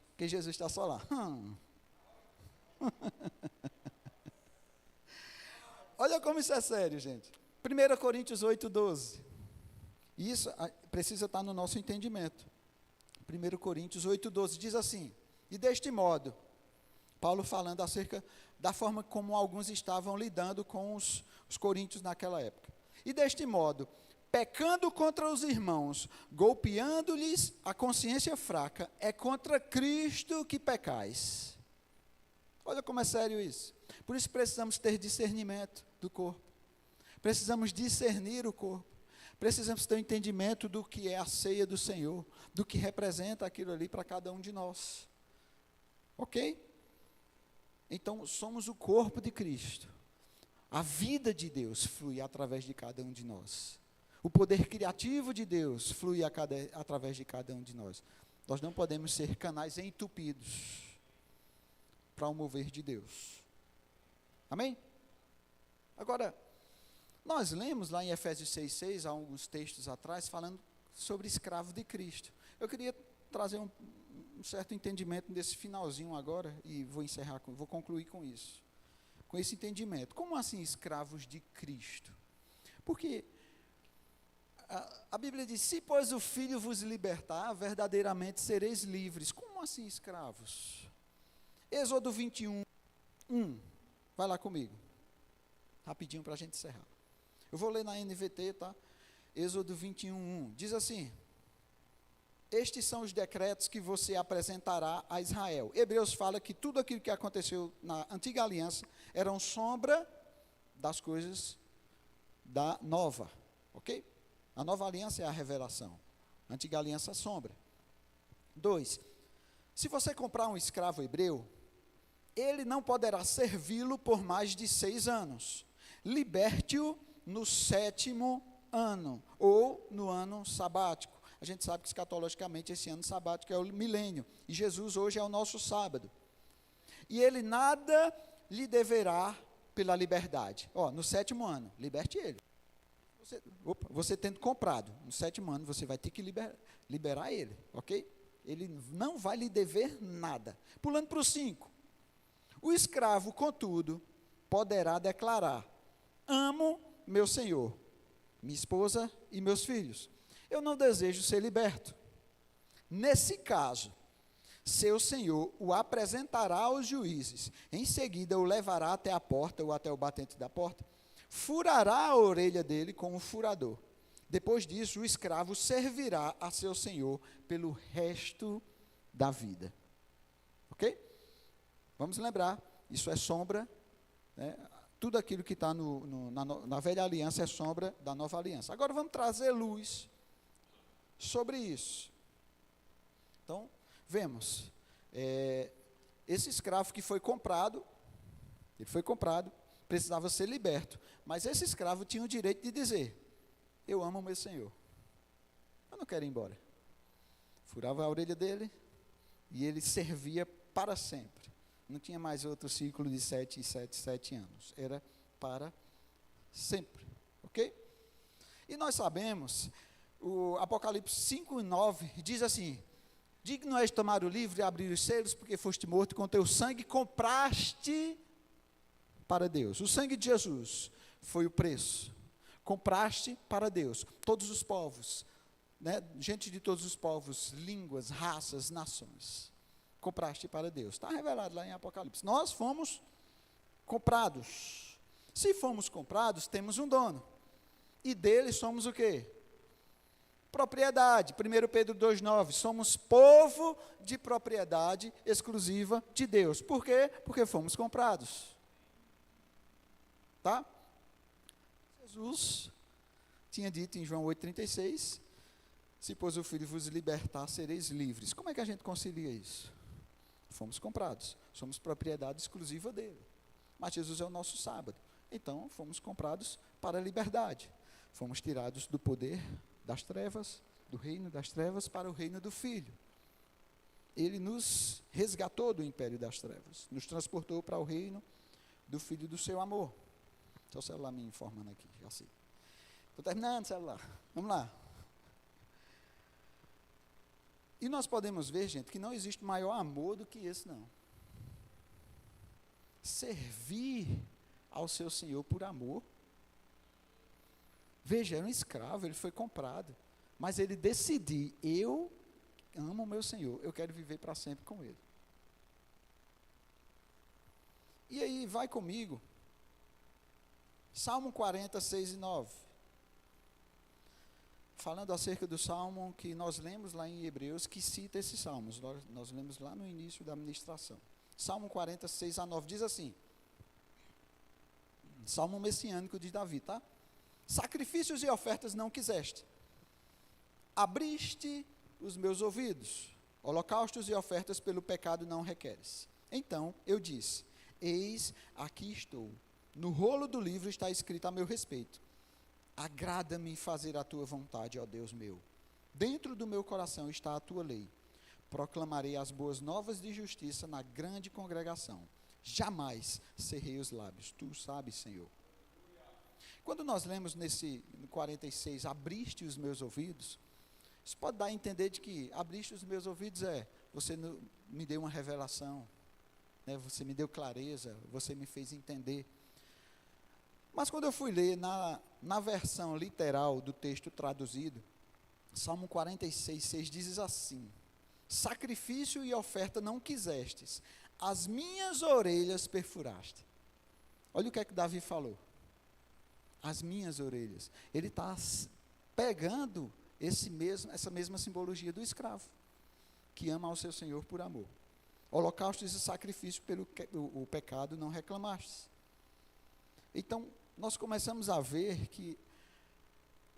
Porque Jesus está só lá. Olha como isso é sério, gente. 1 Coríntios 8:12. Isso precisa estar no nosso entendimento. 1 Coríntios 8:12 diz assim, e deste modo, Paulo falando acerca da forma como alguns estavam lidando com os coríntios naquela época. E deste modo, pecando contra os irmãos, golpeando-lhes a consciência fraca, é contra Cristo que pecais. Olha como é sério isso. Por isso precisamos ter discernimento do corpo. Precisamos discernir o corpo. Precisamos ter um entendimento do que é a ceia do Senhor, do que representa aquilo ali para cada um de nós. Ok? Então, somos o corpo de Cristo. A vida de Deus flui através de cada um de nós. O poder criativo de Deus flui através de cada um de nós. Nós não podemos ser canais entupidos para o mover de Deus. Amém? Agora, nós lemos lá em Efésios 6,6, há alguns textos atrás, falando sobre escravo de Cristo. Eu queria trazer um certo entendimento desse finalzinho agora, e vou concluir com isso. Com esse entendimento. Como assim escravos de Cristo? Porque a Bíblia diz, se pois o Filho vos libertar, verdadeiramente sereis livres. Como assim escravos? Êxodo 21, 1. Vai lá comigo. Rapidinho para a gente encerrar. Eu vou ler na NVT, tá? Êxodo 21, 1. Diz assim, estes são os decretos que você apresentará a Israel. Hebreus fala que tudo aquilo que aconteceu na antiga aliança eram sombra das coisas da nova, ok? A nova aliança é a revelação. A antiga aliança é a sombra. 2. Se você comprar um escravo hebreu, ele não poderá servi-lo por mais de 6 anos. Liberte-o no 7º ano, ou no ano sabático. A gente sabe que escatologicamente esse ano sabático é o milênio, e Jesus hoje é o nosso sábado. E ele nada lhe deverá pela liberdade. No 7º ano, liberte ele. Você tendo comprado, no 7º ano você vai ter que liberar ele, ok? Ele não vai lhe dever nada. Pulando para o 5. O escravo, contudo, poderá declarar, amo meu senhor, minha esposa e meus filhos. Eu não desejo ser liberto. Nesse caso, seu senhor o apresentará aos juízes, em seguida o levará até a porta ou até o batente da porta, furará a orelha dele com um furador. Depois disso, o escravo servirá a seu senhor pelo resto da vida. Ok? Vamos lembrar, isso é sombra, né? Tudo aquilo que está na velha aliança é sombra da nova aliança. Agora vamos trazer luz sobre isso. Então, vemos, esse escravo que foi comprado, precisava ser liberto, mas esse escravo tinha o direito de dizer, eu amo o meu senhor, eu não quero ir embora. Furava a orelha dele, e ele servia para sempre. Não tinha mais outro ciclo de 7 anos, era para sempre, ok? E nós sabemos, o Apocalipse 5:9 diz assim: digno és de tomar o livro e abrir os selos, porque foste morto, com teu sangue compraste para Deus. O sangue de Jesus foi o preço. Compraste para Deus todos os povos, né? Gente de todos os povos, línguas, raças, nações. Compraste para Deus. Está revelado lá em Apocalipse. Nós fomos comprados. Se fomos comprados, temos um dono. E dele somos o quê? Propriedade. 1 Pedro 2,9. Somos povo de propriedade exclusiva de Deus. Por quê? Porque fomos comprados. Tá? Jesus tinha dito em João 8,36, se pois o Filho vos libertar, sereis livres. Como é que a gente concilia isso? Fomos comprados, somos propriedade exclusiva dele. Mas Jesus é o nosso sábado. Então, fomos comprados para a liberdade. Fomos tirados do poder das trevas, do reino das trevas, para o reino do Filho. Ele nos resgatou do império das trevas, nos transportou para o reino do Filho do seu amor. Seu celular me informando aqui, já sei. Estou terminando, celular. Vamos lá. E nós podemos ver, gente, que não existe maior amor do que esse, não. Servir ao seu Senhor por amor. Veja, era um escravo, ele foi comprado. Mas ele decidiu, eu amo o meu Senhor, eu quero viver para sempre com ele. E aí, vai comigo. Salmo 40, 6 e 9. Falando acerca do salmo que nós lemos lá em Hebreus, que cita esses salmos. Nós lemos lá no início da ministração. Salmo 40, 6 a 9 diz assim. Salmo messiânico de Davi, tá? Sacrifícios e ofertas não quiseste. Abriste os meus ouvidos. Holocaustos e ofertas pelo pecado não requeres. Então eu disse, eis, aqui estou. No rolo do livro está escrito a meu respeito. Agrada-me fazer a tua vontade, ó Deus meu. Dentro do meu coração está a tua lei. Proclamarei as boas novas de justiça na grande congregação. Jamais cerrei os lábios. Tu sabes, Senhor. Quando nós lemos no 46, abriste os meus ouvidos, isso pode dar a entender de que abriste os meus ouvidos você me deu uma revelação, né? Você me deu clareza, você me fez entender. Mas quando eu fui ler na versão literal do texto traduzido, Salmo 46, 6 diz assim: sacrifício e oferta não quisestes, as minhas orelhas perfuraste. Olha o que é que Davi falou. As minhas orelhas. Ele está pegando essa mesma simbologia do escravo, que ama ao seu Senhor por amor. Holocaustos e sacrifício pelo o pecado não reclamastes. Então, nós começamos a ver que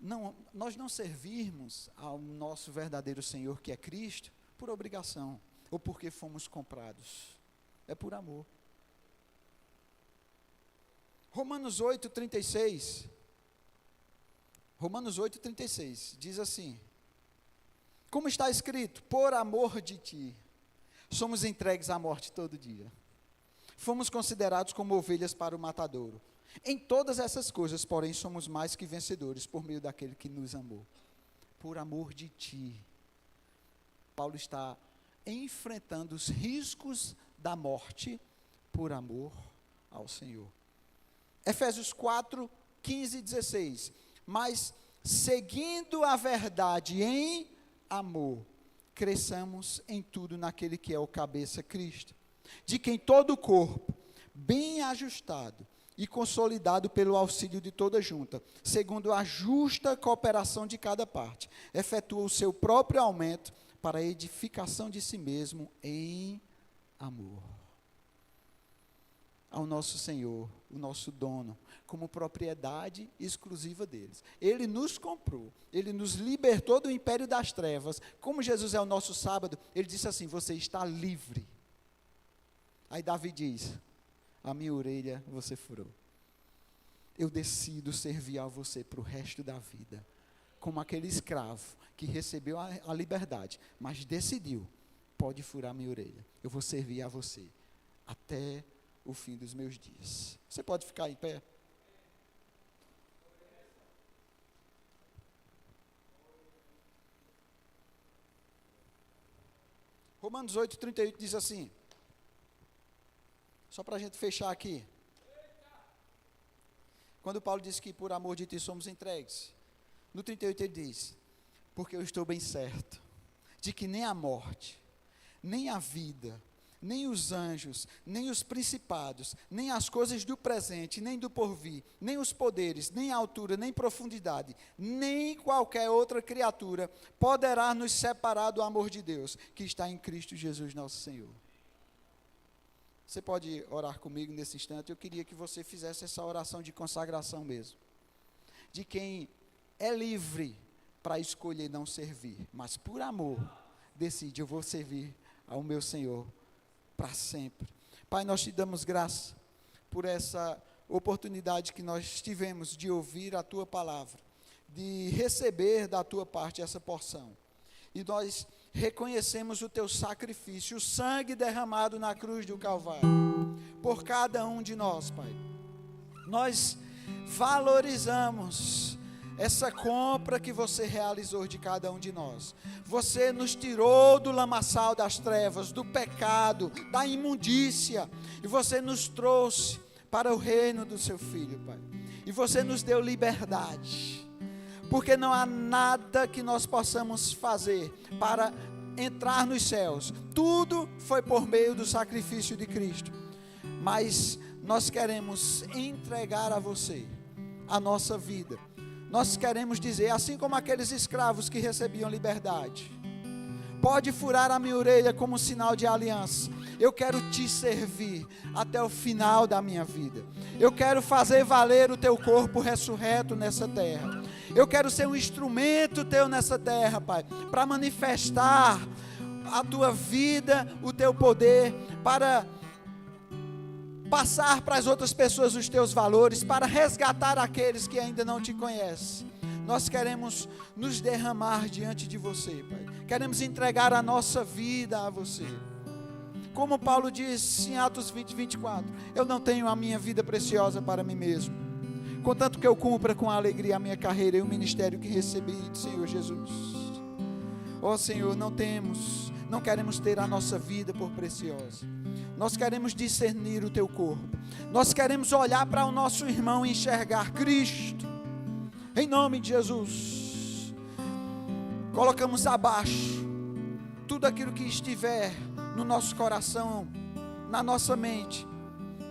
nós não servirmos ao nosso verdadeiro Senhor, que é Cristo, por obrigação, ou porque fomos comprados. É por amor. Romanos 8, 36. Romanos 8, 36. Diz assim: como está escrito, por amor de ti, somos entregues à morte todo dia. Fomos considerados como ovelhas para o matadouro. Em todas essas coisas, porém, somos mais que vencedores por meio daquele que nos amou. Por amor de ti. Paulo está enfrentando os riscos da morte por amor ao Senhor. Efésios 4, 15 e 16. Mas, seguindo a verdade em amor, cresçamos em tudo naquele que é o cabeça, Cristo, de quem todo o corpo, bem ajustado e consolidado pelo auxílio de toda junta, segundo a justa cooperação de cada parte, efetua o seu próprio aumento para a edificação de si mesmo em amor. Ao nosso Senhor, o nosso dono, como propriedade exclusiva deles. Ele nos comprou, ele nos libertou do império das trevas. Como Jesus é o nosso sábado, ele disse assim: você está livre. Aí Davi diz: a minha orelha você furou. Eu decido servir a você para o resto da vida, como aquele escravo que recebeu a liberdade, mas decidiu: pode furar minha orelha, eu vou servir a você até o fim dos meus dias. Você pode ficar em pé? Romanos 8:38 diz assim, só para a gente fechar aqui. Quando Paulo diz que por amor de ti somos entregues, no 38 ele diz, porque eu estou bem certo, de que nem a morte, nem a vida, nem os anjos, nem os principados, nem as coisas do presente, nem do porvir, nem os poderes, nem a altura, nem profundidade, nem qualquer outra criatura poderá nos separar do amor de Deus, que está em Cristo Jesus nosso Senhor. Você pode orar comigo nesse instante? Eu queria que você fizesse essa oração de consagração mesmo, de quem é livre para escolher não servir, mas por amor, decide, eu vou servir ao meu Senhor para sempre. Pai, nós te damos graça por essa oportunidade que nós tivemos de ouvir a tua palavra, de receber da tua parte essa porção. E nós reconhecemos o teu sacrifício, o sangue derramado na cruz do Calvário, por cada um de nós, Pai. Nós valorizamos essa compra que você realizou de cada um de nós. Você nos tirou do lamaçal das trevas, do pecado, da imundícia, e você nos trouxe para o reino do seu Filho, Pai. E você nos deu liberdade, porque não há nada que nós possamos fazer para entrar nos céus. Tudo foi por meio do sacrifício de Cristo. Mas nós queremos entregar a você a nossa vida. Nós queremos dizer, assim como aqueles escravos que recebiam liberdade, pode furar a minha orelha como sinal de aliança. Eu quero te servir até o final da minha vida. Eu quero fazer valer o teu corpo ressurreto nessa terra. Eu quero ser um instrumento teu nessa terra, Pai, para manifestar a tua vida, o teu poder, para passar para as outras pessoas os teus valores, para resgatar aqueles que ainda não te conhecem. Nós queremos nos derramar diante de você, Pai. Queremos entregar a nossa vida a você. Como Paulo disse em Atos 20:24, eu não tenho a minha vida preciosa para mim mesmo, contanto que eu cumpra com alegria a minha carreira e o ministério que recebi do Senhor Jesus. Ó Senhor, não queremos ter a nossa vida por preciosa. Nós queremos discernir o teu corpo. Nós queremos olhar para o nosso irmão e enxergar Cristo. Em nome de Jesus. Colocamos abaixo tudo aquilo que estiver no nosso coração, na nossa mente,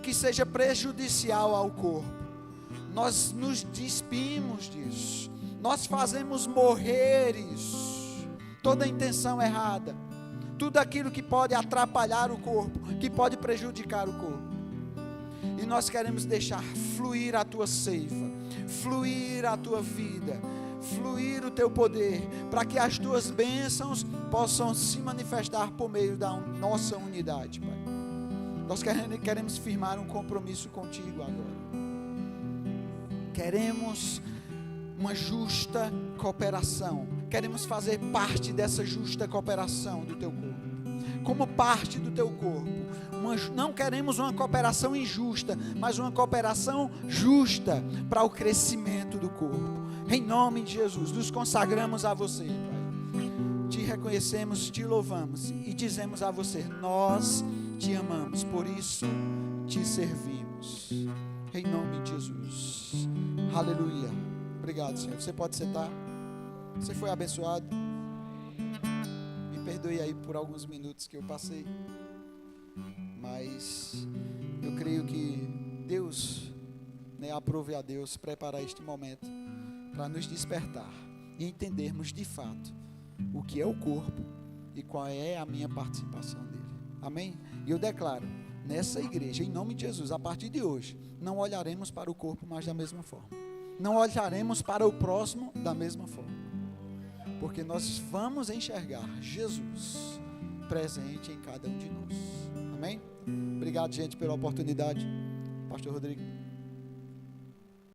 que seja prejudicial ao corpo. Nós nos despimos disso. Nós fazemos morrer isso. Toda intenção errada. Tudo aquilo que pode atrapalhar o corpo, que pode prejudicar o corpo. E nós queremos deixar fluir a tua seiva, fluir a tua vida, fluir o teu poder, para que as tuas bênçãos possam se manifestar por meio da nossa unidade, Pai. Nós queremos firmar um compromisso contigo agora. Queremos uma justa cooperação. Queremos fazer parte dessa justa cooperação do teu corpo. Como parte do teu corpo. Não queremos uma cooperação injusta, mas uma cooperação justa para o crescimento do corpo. Em nome de Jesus, nos consagramos a você, Pai. Te reconhecemos, te louvamos e dizemos a você, nós te amamos, por isso te servimos. Em nome de Jesus. Aleluia. Obrigado, Senhor. Você pode sentar. Você foi abençoado. Me perdoe aí por alguns minutos que eu passei. Mas eu creio que Deus, aprove a Deus preparar este momento para nos despertar e entendermos de fato o que é o corpo e qual é a minha participação nele. Amém? E eu declaro, nessa igreja, em nome de Jesus, a partir de hoje, não olharemos para o corpo mais da mesma forma. Não olharemos para o próximo da mesma forma. Porque nós vamos enxergar Jesus presente em cada um de nós. Amém? Obrigado, gente, pela oportunidade. Pastor Rodrigo.